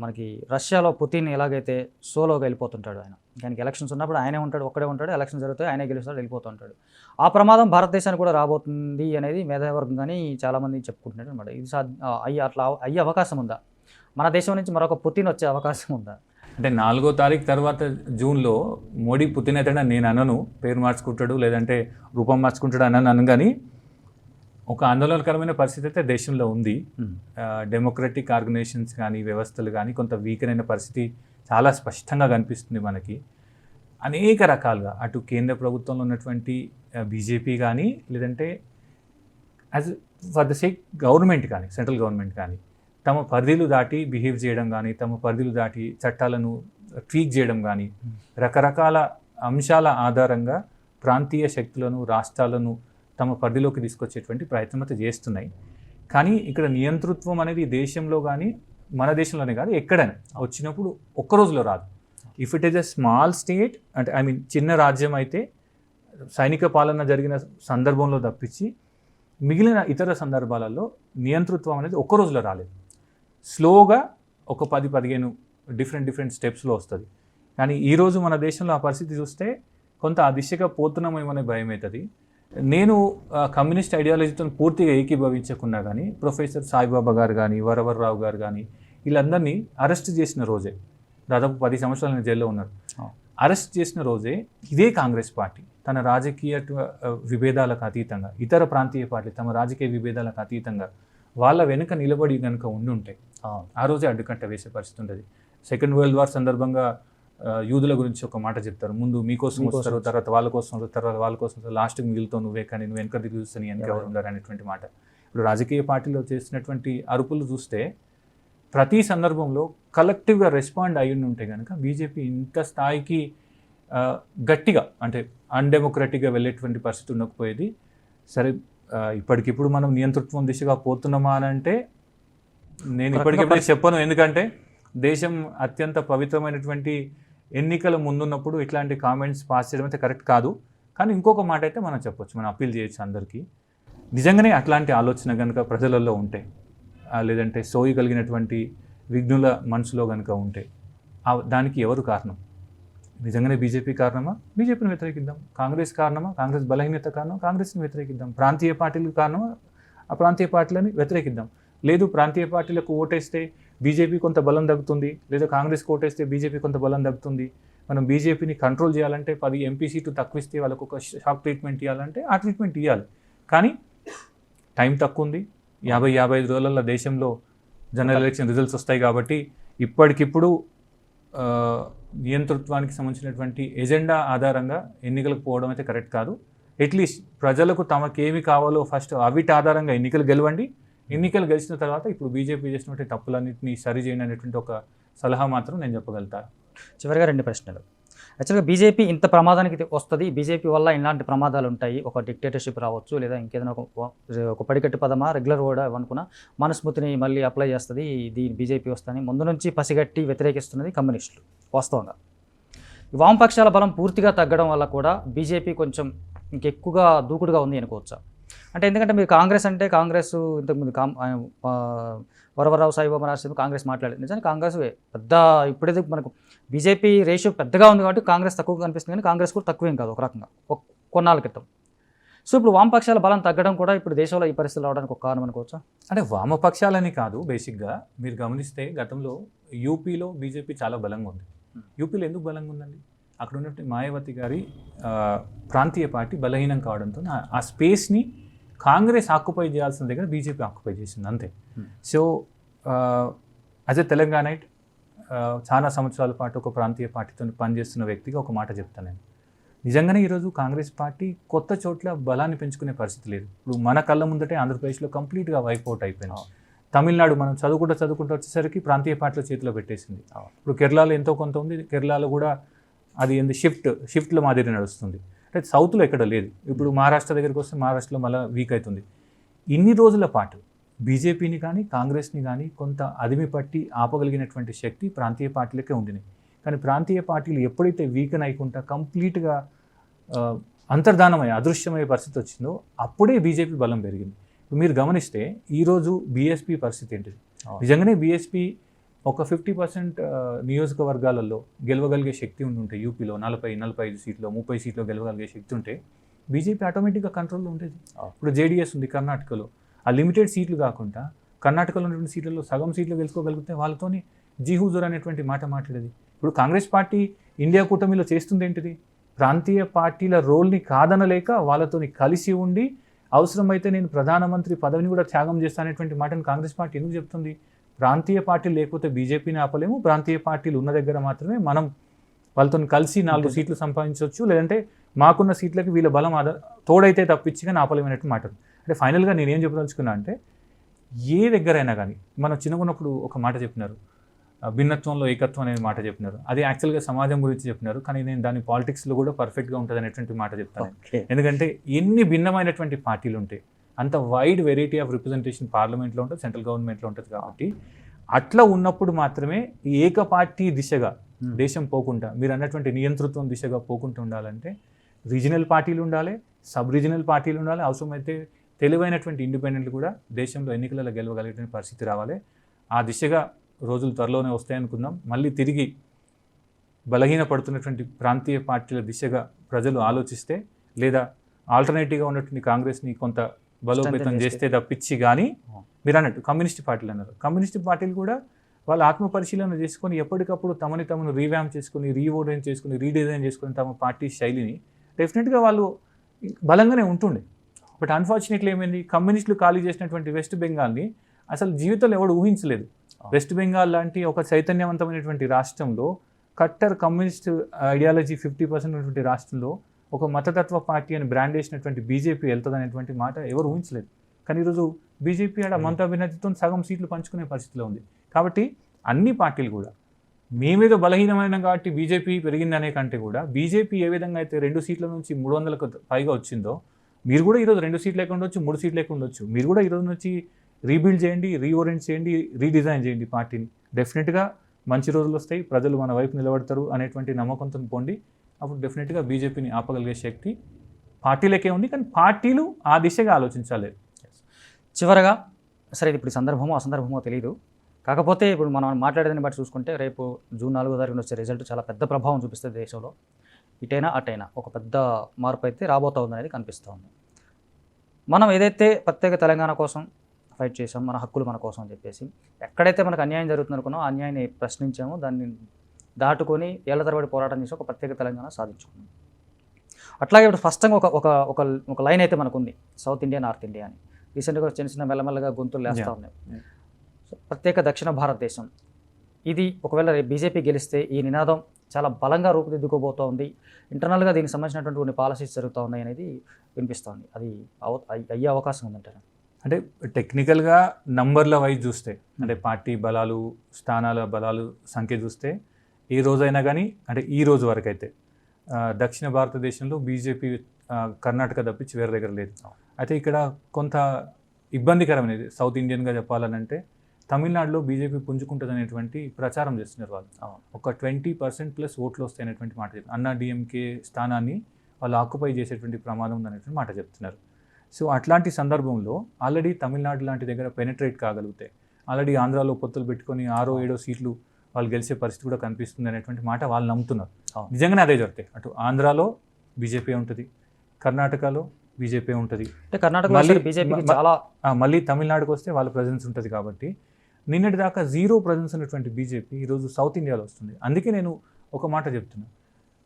మనకి రష్యాలో పుతిన్ ఎలాగైతే సోలోగా వెళ్ళిపోతుంటాడు, ఆయనకి ఎలక్షన్స్ ఉన్నప్పుడు ఆయనే ఉంటాడు, ఒక్కడే ఉంటాడు, ఎలక్షన్ జరుగుతాయి ఆయనే గెలుస్తాడు, వెళ్ళిపోతూ ఉంటాడు. ఆ ప్రమాదం భారతదేశానికి కూడా రాబోతుంది అనేది మేధావర్గం కానీ చాలామంది చెప్పుకుంటున్నారు అనమాట. ఇది అట్లా అయ్యే అవకాశం ఉందా? మన దేశం నుంచి మరొక పుతిన్ వచ్చే అవకాశం ఉందా? అంటే 4వ తారీఖు తర్వాత జూన్లో మోడీ పుతిన్ అవుతాడని నేను అనను. పేరు మార్చుకుంటాడు లేదంటే రూపం మార్చుకుంటాడు అన్నాను, కానీ ఒక ఆందోళనకరమైన పరిస్థితి అయితే దేశంలో ఉంది. డెమోక్రటిక్ ఆర్గనైజేషన్స్ కానీ, వ్యవస్థలు కానీ కొంత వీకెన్ అయిన పరిస్థితి చాలా స్పష్టంగా కనిపిస్తుంది మనకి. అనేక రకాలుగా అటు కేంద్ర ప్రభుత్వంలో ఉన్నటువంటి బీజేపీ కానీ, లేదంటే as for the sake government కానీ, సెంట్రల్ గవర్నమెంట్ కానీ తమ పరిధులు దాటి బిహేవ్ చేయడం కానీ, తమ పరిధులు దాటి చట్టాలను ట్వీక్ చేయడం కానీ, రకరకాల అంశాల ఆధారంగా ప్రాంతీయ శక్తులను, రాష్ట్రాలను తమ పరిధిలోకి తీసుకొచ్చేటువంటి ప్రయత్నం అయితే చేస్తున్నాయి. కానీ ఇక్కడ నియంతృత్వం అనేది దేశంలో కానీ, మన దేశంలోనే కాదు, ఎక్కడైనా వచ్చినప్పుడు ఒక్క రోజులో రాదు. If it is a small state, అంటే చిన్న రాజ్యం అయితే సైనిక పాలన జరిగిన సందర్భంలో తప్పించి మిగిలిన ఇతర సందర్భాలలో నియంతృత్వం అనేది ఒక్క రోజులో రాలేదు. స్లోగా ఒక 10-15 డిఫరెంట్ స్టెప్స్లో వస్తుంది. కానీ ఈరోజు మన దేశంలో ఆ పరిస్థితి చూస్తే కొంత ఆ దిశగా పోతున్నామేమనే భయం అవుతుంది. నేను కమ్యూనిస్ట్ ఐడియాలజీతో పూర్తిగా ఏకీభవించకున్నా కానీ ప్రొఫెసర్ సాయిబాబా గారు కానీ, వరవర్రావు గారు కానీ వీళ్ళందరినీ అరెస్ట్ చేసిన రోజే, దాదాపు 10 సంవత్సరాలు జైల్లో ఉన్నారు, అరెస్ట్ చేసిన రోజే ఇదే కాంగ్రెస్ పార్టీ తన రాజకీయ విభేదాలకు అతీతంగా, ఇతర ప్రాంతీయ పార్టీలు తమ రాజకీయ విభేదాలకు అతీతంగా వాళ్ళ వెనుక నిలబడి కనుక ఉండుంటాయి ఆ రోజే అడ్డుకట్ట వేసే పరిస్థితి ఉంటుంది. సెకండ్ వరల్డ్ వార్ సందర్భంగా యూదుల గురించి ఒక మాట చెప్తారు, ముందు మీకోసం వస్తారు, తర్వాత వాళ్ళ కోసం వస్తారు, తర్వాత వాళ్ళ కోసం వస్తారు, లాస్ట్కి మిగులుతావు నువ్వే, కానీ నువ్వు వెనక తిరిగి చూస్తే నీ వెనక ఎవరు ఉండరు అనేటువంటి మాట. ఇప్పుడు రాజకీయ పార్టీలో చేసినటువంటి అరుపులు చూస్తే ప్రతి సందర్భంలో కలెక్టివ్గా రెస్పాండ్ అయ్యి ఉంటే కనుక బీజేపీ ఇంత స్థాయికి గట్టిగా, అంటే అన్డెమోక్రటిక్గా వెళ్ళేటువంటి పరిస్థితి ఉండకపోయేది. సరే, ఇప్పటికిప్పుడు మనం నియంతృత్వం దిశగా పోతున్నామా అని అంటే నేను ఇప్పటికిప్పుడు చెప్పను, ఎందుకంటే దేశం అత్యంత పవిత్రమైనటువంటి ఎన్నికల ముందున్నప్పుడు ఇట్లాంటి కామెంట్స్ పాస్ చేయడం అయితే కరెక్ట్ కాదు. కానీ ఇంకొక మాట అయితే మనం చెప్పొచ్చు, మనం అప్పీల్ చేయొచ్చు అందరికీ, నిజంగానే అట్లాంటి ఆలోచన కనుక ప్రజలలో ఉంటే, లేదంటే సోయి కలిగినటువంటి విఘ్నుల మనసులో కనుక ఉంటే దానికి ఎవరు కారణం? నిజంగానే బీజేపీ కారణమా? బీజేపీని వ్యతిరేకిద్దాం. కాంగ్రెస్ కారణమా? కాంగ్రెస్ బలహీనత కారణం, కాంగ్రెస్ని వ్యతిరేకిద్దాం. ప్రాంతీయ పార్టీలకు కారణమా? ఆ ప్రాంతీయ పార్టీలని వ్యతిరేకిద్దాం. లేదు, ప్రాంతీయ పార్టీలకు ఓటేస్తే బీజేపీ కొంత బలం తగ్గుతుంది, లేదా కాంగ్రెస్కి ఓటేస్తే బీజేపీ కొంత బలం తగ్గుతుంది, మనం బీజేపీని కంట్రోల్ చేయాలంటే 10 ఎంపీ సీట్లు తక్కువ ఇస్తే వాళ్ళకు ఒక షాక్ ట్రీట్మెంట్ ఇవ్వాలంటే ఆ ట్రీట్మెంట్ ఇవ్వాలి. కానీ టైం తక్కువ ఉంది, 50-55 రోజులలో దేశంలో జనరల్ ఎలక్షన్ రిజల్ట్స్ వస్తాయి. కాబట్టి ఇప్పటికిప్పుడు నియంతృత్వానికి సంబంధించినటువంటి ఎజెండా ఆధారంగా ఎన్నికలకు పోవడం అయితే కరెక్ట్ కాదు. అట్లీస్ట్ ప్రజలకు తమకేమి కావాలో ఫస్ట్ అవిటి ఆధారంగా ఎన్నికలు గెలవండి. ఎన్నికలు గెలిచిన తర్వాత ఇప్పుడు బీజేపీ చేసినటువంటి తప్పులన్నింటినీ సరిచేయండి అనేటువంటి ఒక సలహా మాత్రం నేను చెప్పగలుగుతాను. చివరిగా 2 ప్రశ్నలు. యాక్చువల్గా బీజేపీ ఇంత ప్రమాదానికి వస్తుంది, బీజేపీ వల్ల ఇలాంటి ప్రమాదాలు ఉంటాయి, ఒక డిక్టేటర్షిప్ రావచ్చు, లేదా ఇంకేదైనా ఒక పడికట్టు పదమా, రెగ్యులర్ కూడా అనుకున్నా మనుస్మృతిని మళ్ళీ అప్లై చేస్తుంది, దీని బీజేపీ వస్తుందని ముందు నుంచి పసిగట్టి వ్యతిరేకిస్తున్నది కమ్యూనిస్టులు. వాస్తవంగా వామపక్షాల బలం పూర్తిగా తగ్గడం వల్ల కూడా బీజేపీ కొంచెం ఇంకెక్కువగా దూకుడుగా ఉంది అనుకోవచ్చా? అంటే ఎందుకంటే మీరు కాంగ్రెస్ అంటే కాంగ్రెస్ ఇంతకుముందు వరవరరావు సాయిబాబా రాష్ట్రంలో కాంగ్రెస్ మాట్లాడేది నిజానికి కాంగ్రెస్ పెద్ద, ఇప్పుడైతే మనకు బీజేపీ రేషియో పెద్దగా ఉంది కాబట్టి కాంగ్రెస్ తక్కువ కనిపిస్తుంది, కానీ కాంగ్రెస్ కూడా తక్కువేం కాదు ఒక రకంగా కొన్నాళ్ళ క్రితం. సో ఇప్పుడు వామపక్షాల బలం తగ్గడం కూడా ఇప్పుడు దేశంలో ఈ పరిస్థితులు రావడానికి ఒక కారణం అనుకోవచ్చా? అంటే వామపక్షాలని కాదు, బేసిక్గా మీరు గమనిస్తే గతంలో యూపీలో బీజేపీ చాలా బలంగా ఉంది. యూపీలో ఎందుకు బలంగా ఉందండి? అక్కడ ఉన్నటువంటి మాయావతి గారి ప్రాంతీయ పార్టీ బలహీనం కావడంతో ఆ స్పేస్ని కాంగ్రెస్ ఆక్యుపై చేయాల్సిన దగ్గర బీజేపీ ఆక్యుపై చేసింది అంతే. సో యాజ్ ఎ తెలంగాణైట్ చాలా సంవత్సరాల పాటు ఒక ప్రాంతీయ పార్టీతో పనిచేస్తున్న వ్యక్తిగా ఒక మాట చెప్తాను నేను. నిజంగానే ఈరోజు కాంగ్రెస్ పార్టీ కొత్త చోట్ల బలాన్ని పెంచుకునే పరిస్థితి లేదు. ఇప్పుడు మన కళ్ళ ముందటే ఆంధ్రప్రదేశ్లో కంప్లీట్గా వైపౌట్ అయిపోయింది. తమిళనాడు మనం చదువుకుంటూ వచ్చేసరికి ప్రాంతీయ పార్టీల చేతిలో పెట్టేసింది. ఇప్పుడు కేరళలో ఎంతో కొంత ఉంది, కేరళలో కూడా అది ఏంది షిఫ్ట్ల మాదిరి నడుస్తుంది. అంటే సౌత్లో ఎక్కడ లేదు. ఇప్పుడు మహారాష్ట్ర దగ్గరికి వస్తే మహారాష్ట్రలో మళ్ళీ వీక్ అవుతుంది. ఇన్ని రోజుల పాటు బీజేపీని కానీ కాంగ్రెస్ని కానీ కొంత అదిమి పట్టి ఆపగలిగినటువంటి శక్తి ప్రాంతీయ పార్టీలకే ఉండినాయి. కానీ ప్రాంతీయ పార్టీలు ఎప్పుడైతే వీకెన్ అయ్యకుండా కంప్లీట్గా అంతర్ధానమయ్యే అదృశ్యమయ్యే పరిస్థితి వచ్చిందో అప్పుడే బీజేపీ బలం పెరిగింది. ఇప్పుడు మీరు గమనిస్తే ఈరోజు బీఎస్పీ పరిస్థితి ఏంటిది? నిజంగానే బీఎస్పీ ఒక 50% నియోజకవర్గాలలో గెలవగలిగే శక్తి ఉంటే యూపీలో 40-45 సీట్లు 30 సీట్లు గెలవగలిగే శక్తి ఉంటే బీజేపీ ఆటోమేటిక్గా కంట్రోల్లో ఉండేది. ఇప్పుడు జేడీఎస్ ఉంది కర్ణాటకలో, ఆ లిమిటెడ్ సీట్లు కాకుండా కర్ణాటకలో ఉన్నటువంటి సీట్లలో సగం సీట్లు గెలుచుకోగలిగితే వాళ్ళతోని జీహుజూర్ అనేటువంటి మాట మాట్లాడేది. ఇప్పుడు కాంగ్రెస్ పార్టీ ఇండియా కూటమిలో చేస్తుంది ఏంటిది? ప్రాంతీయ పార్టీల రోల్ని కాదనలేక వాళ్ళతోని కలిసి ఉండి అవసరమైతే నేను ప్రధానమంత్రి పదవిని కూడా త్యాగం చేస్తాననేటువంటి మాటను కాంగ్రెస్ పార్టీ ఎందుకు చెప్తుంది? ప్రాంతీయ పార్టీలు లేకపోతే బీజేపీని ఆపలేము, ప్రాంతీయ పార్టీలు ఉన్న దగ్గర మాత్రమే మనం వాళ్ళతో కలిసి 4 సీట్లు సంపాదించవచ్చు, లేదంటే మాకున్న సీట్లకి వీళ్ళ బలం తోడైతే తప్పించి కానీ ఆపలేమనేట్టు మాట. అంటే ఫైనల్గా నేనేం చెప్పదలుచుకున్నా అంటే ఏ దగ్గరైనా కానీ మనం చిన్నగున్నప్పుడు ఒక మాట చెప్పినారు, భిన్నత్వంలో ఏకత్వం అనే మాట చెప్పినారు. అది యాక్చువల్గా సమాజం గురించి చెప్పినారు, కానీ నేను దాని పాలిటిక్స్లో కూడా పర్ఫెక్ట్గా ఉంటుంది అనేటువంటి మాట చెప్తాను. ఎందుకంటే ఎన్ని భిన్నమైనటువంటి పార్టీలు ఉంటాయి, అంత వైడ్ వెరైటీ ఆఫ్ రిప్రజెంటేషన్ పార్లమెంట్లో ఉంటుంది, సెంట్రల్ గవర్నమెంట్లో ఉంటుంది. కాబట్టి అట్లా ఉన్నప్పుడు మాత్రమే ఈ ఏక పార్టీ దిశగా దేశం పోకుండా, మీరు అన్నటువంటి నియంతృత్వం దిశగా పోకుండా ఉండాలంటే రీజనల్ పార్టీలు ఉండాలి, సబ్ రీజనల్ పార్టీలు ఉండాలి, అవసరమైతే తెలివైనటువంటి ఇండిపెండెంట్లు కూడా దేశంలో ఎన్నికలలో గెలవగలిగే పరిస్థితి రావాలి. ఆ దిశగా రోజులు త్వరలోనే వస్తాయనుకుందాం. మళ్ళీ తిరిగి బలహీనపడుతున్నటువంటి ప్రాంతీయ పార్టీల దిశగా ప్రజలు ఆలోచిస్తే, లేదా ఆల్టర్నేటివ్గా ఉన్నటువంటి కాంగ్రెస్ని కొంత బలోపేతం చేస్తే తప్పించి కానీ, మీరు అన్నట్టు కమ్యూనిస్ట్ పార్టీలు అన్నారు, కమ్యూనిస్ట్ పార్టీలు కూడా వాళ్ళు ఆత్మపరిశీలన చేసుకొని ఎప్పటికప్పుడు తమను రీవ్యామ్ చేసుకుని, రీఓర్డైన్ చేసుకుని, రీడిజైన్ చేసుకుని తమ పార్టీ శైలిని డెఫినెట్గా వాళ్ళు బలంగానే ఉంటుండే. బట్ అన్ఫార్చునేట్లీ ఏమైంది, కమ్యూనిస్టులు ఖాళీ చేసినటువంటి వెస్ట్ బెంగాల్ని అసలు జీవితంలో ఎవడు ఊహించలేదు. వెస్ట్ బెంగాల్ లాంటి ఒక చైతన్యవంతమైనటువంటి రాష్ట్రంలో, కట్టర్ కమ్యూనిస్ట్ ఐడియాలజీ 50% ఉన్నటువంటి రాష్ట్రంలో ఒక మతతత్వ పార్టీ అని బ్రాండ్ వేసినటువంటి బీజేపీ వెళ్తుంది అనేటువంటి మాట ఎవరు ఊహించలేదు. కానీ ఈరోజు బీజేపీ ఆడ మమతా బెనర్జీతో సగం సీట్లు పంచుకునే పరిస్థితిలో ఉంది. కాబట్టి అన్ని పార్టీలు కూడా మేమేదో బలహీనమైన కాబట్టి బీజేపీ పెరిగిందనే కంటే కూడా బీజేపీ ఏ విధంగా అయితే 2 సీట్ల నుంచి 300కు పైగా వచ్చిందో, మీరు కూడా ఈరోజు 2 సీట్లు లేకుండా ఉండొచ్చు, 3 సీట్లు లేకుండా ఉండొచ్చు. మీరు కూడా ఈరోజు నుంచి రీబిల్డ్ చేయండి, రీఓరియంట్ చేయండి, రీడిజైన్ చేయండి పార్టీని. డెఫినెట్గా మంచి రోజులు వస్తాయి, ప్రజలు మన వైపు నిలబడతారు అనేటువంటి నమ్మకంతో పోండి. అప్పుడు డెఫినెట్గా బీజేపీని ఆపగలిగే శక్తి పార్టీలకే ఉంది. కానీ పార్టీలు ఆ దిశగా ఆలోచించాలి. చివరగా సరే, ఇప్పుడు సందర్భమో అసందర్భమో తెలియదు, కాకపోతే ఇప్పుడు మనం మాట్లాడేదాన్ని బట్టి చూసుకుంటే రేపు జూన్ 4వ తారీఖున వచ్చే రిజల్ట్ చాలా పెద్ద ప్రభావం చూపిస్తుంది దేశంలో. ఇటైనా అటైనా ఒక పెద్ద మార్పు అయితే రాబోతూ ఉందనేది కనిపిస్తూ ఉంది. మనం ఏదైతే ప్రత్యేక తెలంగాణ కోసం ఫైట్ చేసాం, మన హక్కులు మన కోసం అని చెప్పేసి, ఎక్కడైతే మనకు అన్యాయం జరుగుతుంది అనుకున్నామో ఆ అన్యాయాన్ని ప్రశ్నించామో, దాన్ని దాటుకొని ఏళ్ల తరబడి పోరాటం చేసి ఒక ప్రత్యేక తెలంగాణ సాధించుకున్నాం. అట్లాగే ఇప్పుడు స్పష్టంగా ఒక లైన్ అయితే మనకుంది, సౌత్ ఇండియా నార్త్ ఇండియా అని. రీసెంట్గా చిన్న మెల్లమెల్లగా గొంతులు లేస్తూ ఉన్నాయి. సో ప్రత్యేక దక్షిణ భారతదేశం ఇది ఒకవేళ బీజేపీ గెలిస్తే ఈ నినాదం చాలా బలంగా రూపుదిద్దుకోబోతూ ఉంది. ఇంటర్నల్గా దీనికి సంబంధించినటువంటి కొన్ని పాలసీస్ జరుగుతూ ఉన్నాయి అనేది వినిపిస్తోంది. అది అయ్యే అవకాశం ఉందంటారా? అంటే టెక్నికల్గా నంబర్ల వైజ్ చూస్తే, అంటే పార్టీ బలాలు, స్థానాల బలాలు సంఖ్య చూస్తే ఏ రోజైనా కానీ, అంటే ఈ రోజు వరకు అయితే దక్షిణ భారతదేశంలో బీజేపీ కర్ణాటక తప్పించి వేరే దగ్గర లేదు. అయితే ఇక్కడ కొంత ఇబ్బందికరమైనది సౌత్ ఇండియన్గా చెప్పాలనంటే, తమిళనాడులో బీజేపీ పుంజుకుంటుంది అనేటువంటి ప్రచారం చేస్తున్నారు వాళ్ళు. ఒక 20% ఓట్లు వస్తాయనేటువంటి మాట చెప్తున్నారు. అన్నా డిఎంకే స్థానాన్ని వాళ్ళు ఆక్యుపై చేసేటువంటి ప్రమాదం ఉందనేటువంటి మాట చెప్తున్నారు. సో అట్లాంటి సందర్భంలో ఆల్రెడీ తమిళనాడు లాంటి దగ్గర పెనిట్రేట్ కాగలిగితే, ఆల్రెడీ ఆంధ్రాలో పొత్తులు పెట్టుకొని 6-7 సీట్లు వాళ్ళు గెలిచే పరిస్థితి కూడా కనిపిస్తుంది అనేటువంటి మాట వాళ్ళు నమ్ముతున్నారు. నిజంగానే అదే జరుగుతాయి. అటు ఆంధ్రాలో బీజేపీ ఉంటుంది, కర్ణాటకలో బీజేపీ ఉంటుంది. అంటే కర్ణాటకలో మళ్ళీ బీజేపీకి మ- చాలా మళ్ళీ తమిళనాడుకు వస్తే వాళ్ళ ప్రజెన్స్ ఉంటుంది. కాబట్టి నిన్నటి దాకా జీరో ప్రజెన్స్ ఉన్నటువంటి బీజేపీ ఈరోజు సౌత్ ఇండియాలో వస్తుంది. అందుకే నేను ఒక మాట చెప్తున్నా,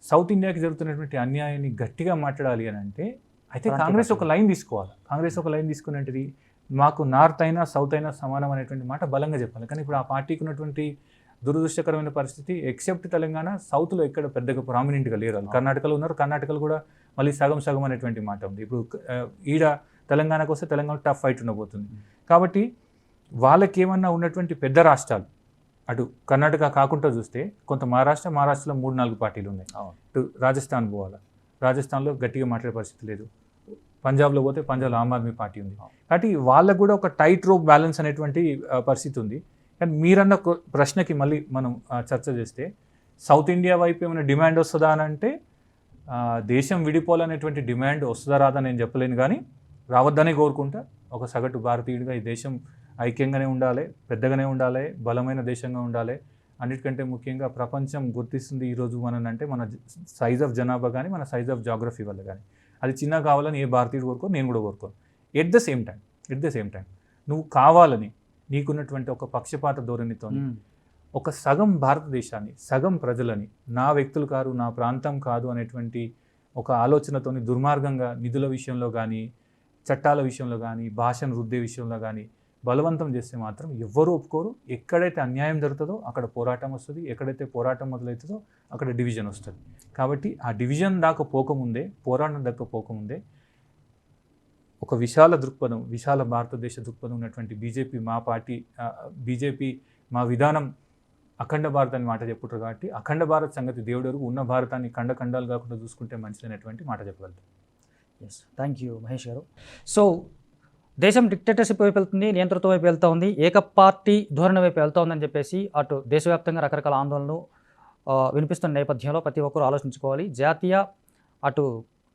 సౌత్ ఇండియాకి జరుగుతున్నటువంటి అన్యాయాన్ని గట్టిగా మాట్లాడాలి అని అంటే అయితే ప్రాంతీయ కాంగ్రెస్ ఒక పార్టీలు. లైన్ తీసుకోవాలి. కాంగ్రెస్ ఒక లైన్ తీసుకున్నది మాకు నార్త్ అయినా సౌత్ అయినా సమానం అనేటువంటి మాట బలంగా చెప్పాలి. కానీ ఇప్పుడు ఆ పార్టీకి ఉన్నటువంటి దురదృష్టకరమైన పరిస్థితి, ఎక్సెప్ట్ తెలంగాణ, సౌత్లో ఎక్కడ పెద్దగా ప్రామినెంట్గా లేరు. వాళ్ళు కర్ణాటకలో ఉన్నారు, కర్ణాటకలో కూడా మళ్ళీ సగం సగం అనేటువంటి మాట ఉంది. ఇప్పుడు ఈడ తెలంగాణకు వస్తే తెలంగాణ టఫ్ ఫైట్ ఉండబోతుంది. కాబట్టి వాళ్ళకి ఏమన్నా ఉన్నటువంటి పెద్ద రాష్ట్రాలు, అటు కర్ణాటక కాకుండా చూస్తే కొంత మహారాష్ట్రలో 3-4 పార్టీలు ఉన్నాయి. ఇటు రాజస్థాన్ పోవాలి, రాజస్థాన్లో గట్టిగా మాట్లాడే పరిస్థితి లేదు. పంజాబ్లో పోతే పంజాబ్లో ఆమ్ ఆద్మీ పార్టీ ఉంది. కాబట్టి వాళ్ళకు కూడా ఒక టైట్ రోప్ బ్యాలెన్స్ అనేటువంటి పరిస్థితి ఉంది. కానీ మీరన్న ప్రశ్నకి మళ్ళీ మనం చర్చ చేస్తే సౌత్ ఇండియా వైపు ఏమైనా డిమాండ్ వస్తుందా అని అంటే దేశం విడిపోవాలనేటువంటి డిమాండ్ వస్తుందా రాదా నేను చెప్పలేను. కానీ రావద్దనే కోరుకుంటా. ఒక సగటు భారతీయుడిగా ఈ దేశం ఐక్యంగానే ఉండాలి, పెద్దగానే ఉండాలి, బలమైన దేశంగా ఉండాలి. అన్నిటికంటే ముఖ్యంగా ప్రపంచం గుర్తిస్తుంది ఈరోజు అంటే మన సైజ్ ఆఫ్ జనాభా కానీ మన సైజ్ ఆఫ్ జాగ్రఫీ వల్ల కానీ. అది చిన్న కావాలని ఏ భారతీయుడు కోరుకోను, నేను కూడా కోరుకోను. ఎట్ ద సేమ్ టైం నువ్వు కావాలని నీకున్నటువంటి ఒక పక్షపాత ధోరణితో ఒక సగం భారతదేశాన్ని, సగం ప్రజలని నా వ్యక్తులు కాదు, నా ప్రాంతం కాదు అనేటువంటి ఒక ఆలోచనతోని దుర్మార్గంగా నిధుల విషయంలో కానీ, చట్టాల విషయంలో కానీ, భాషను రుద్దే విషయంలో కానీ బలవంతం చేస్తే మాత్రం ఎవ్వరూ ఒప్పుకోరు. ఎక్కడైతే అన్యాయం జరుగుతుందో అక్కడ పోరాటం వస్తుంది, ఎక్కడైతే పోరాటం మొదలవుతుందో అక్కడ డివిజన్ వస్తుంది. కాబట్టి ఆ డివిజన్ దాకా పోకముందే, పోరాటం దాకా పోకముందే ఒక విశాల దృక్పథం, విశాల భారతదేశ దృక్పథం ఉన్నటువంటి బీజేపీ మా విధానం అఖండ భారత్ అని మాట చెప్పుతారు. కాబట్టి అఖండ భారత్ సంగతి దేవుడు వరకు ఉన్న భారతాన్ని ఖండాలు కాకుండా చూసుకుంటే మంచిదనేటువంటి మాట చెప్పగలుగుతాం. ఎస్, థ్యాంక్ యూ మహేష్ గారు. సో దేశం డిక్టేటర్షిప్ వైపు వెళ్తుంది, నియంతృత్వం వైపు వెళ్తూ ఉంది, ఏక పార్టీ ధోరణి వైపు వెళ్తూ ఉందని చెప్పేసి అటు దేశవ్యాప్తంగా రకరకాల ఆందోళనలు వినిపిస్తున్న నేపథ్యంలో ప్రతి ఒక్కరూ ఆలోచించుకోవాలి.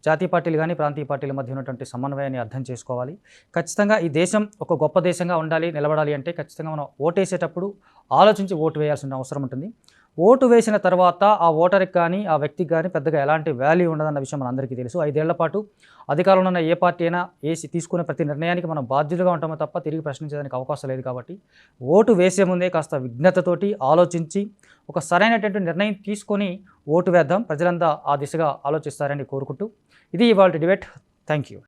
జాతీయ పార్టీలు కానీ ప్రాంతీయ పార్టీల మధ్య ఉన్నటువంటి సమన్వయాన్ని అర్థం చేసుకోవాలి. ఖచ్చితంగా ఈ దేశం ఒక గొప్ప దేశంగా నిలబడాలి అంటే ఖచ్చితంగా మనం ఓటేసేటప్పుడు ఆలోచించి ఓటు వేయాల్సిన అవసరం ఉంటుంది. ఓటు వేసిన తర్వాత ఆ ఓటర్కి కానీ ఆ వ్యక్తికి కానీ పెద్దగా ఎలాంటి వాల్యూ ఉండదన్న విషయం మనందరికీ తెలుసు. 5 ఏళ్ల పాటు అధికారంలో ఉన్న ఏ పార్టీ అయినా తీసుకునే ప్రతి నిర్ణయానికి మనం బాధ్యులుగా ఉంటామో తప్ప తిరిగి ప్రశ్నించడానికి అవకాశం లేదు. కాబట్టి ఓటు వేసే ముందే కాస్త విజ్ఞతతోటి ఆలోచించి ఒక సరైనటువంటి నిర్ణయం తీసుకొని ఓటు వేద్దాం. ప్రజలంతా ఆ దిశగా ఆలోచిస్తారని కోరుకుంటూ ఇది ఇవాళ డిబేట్. Thank you.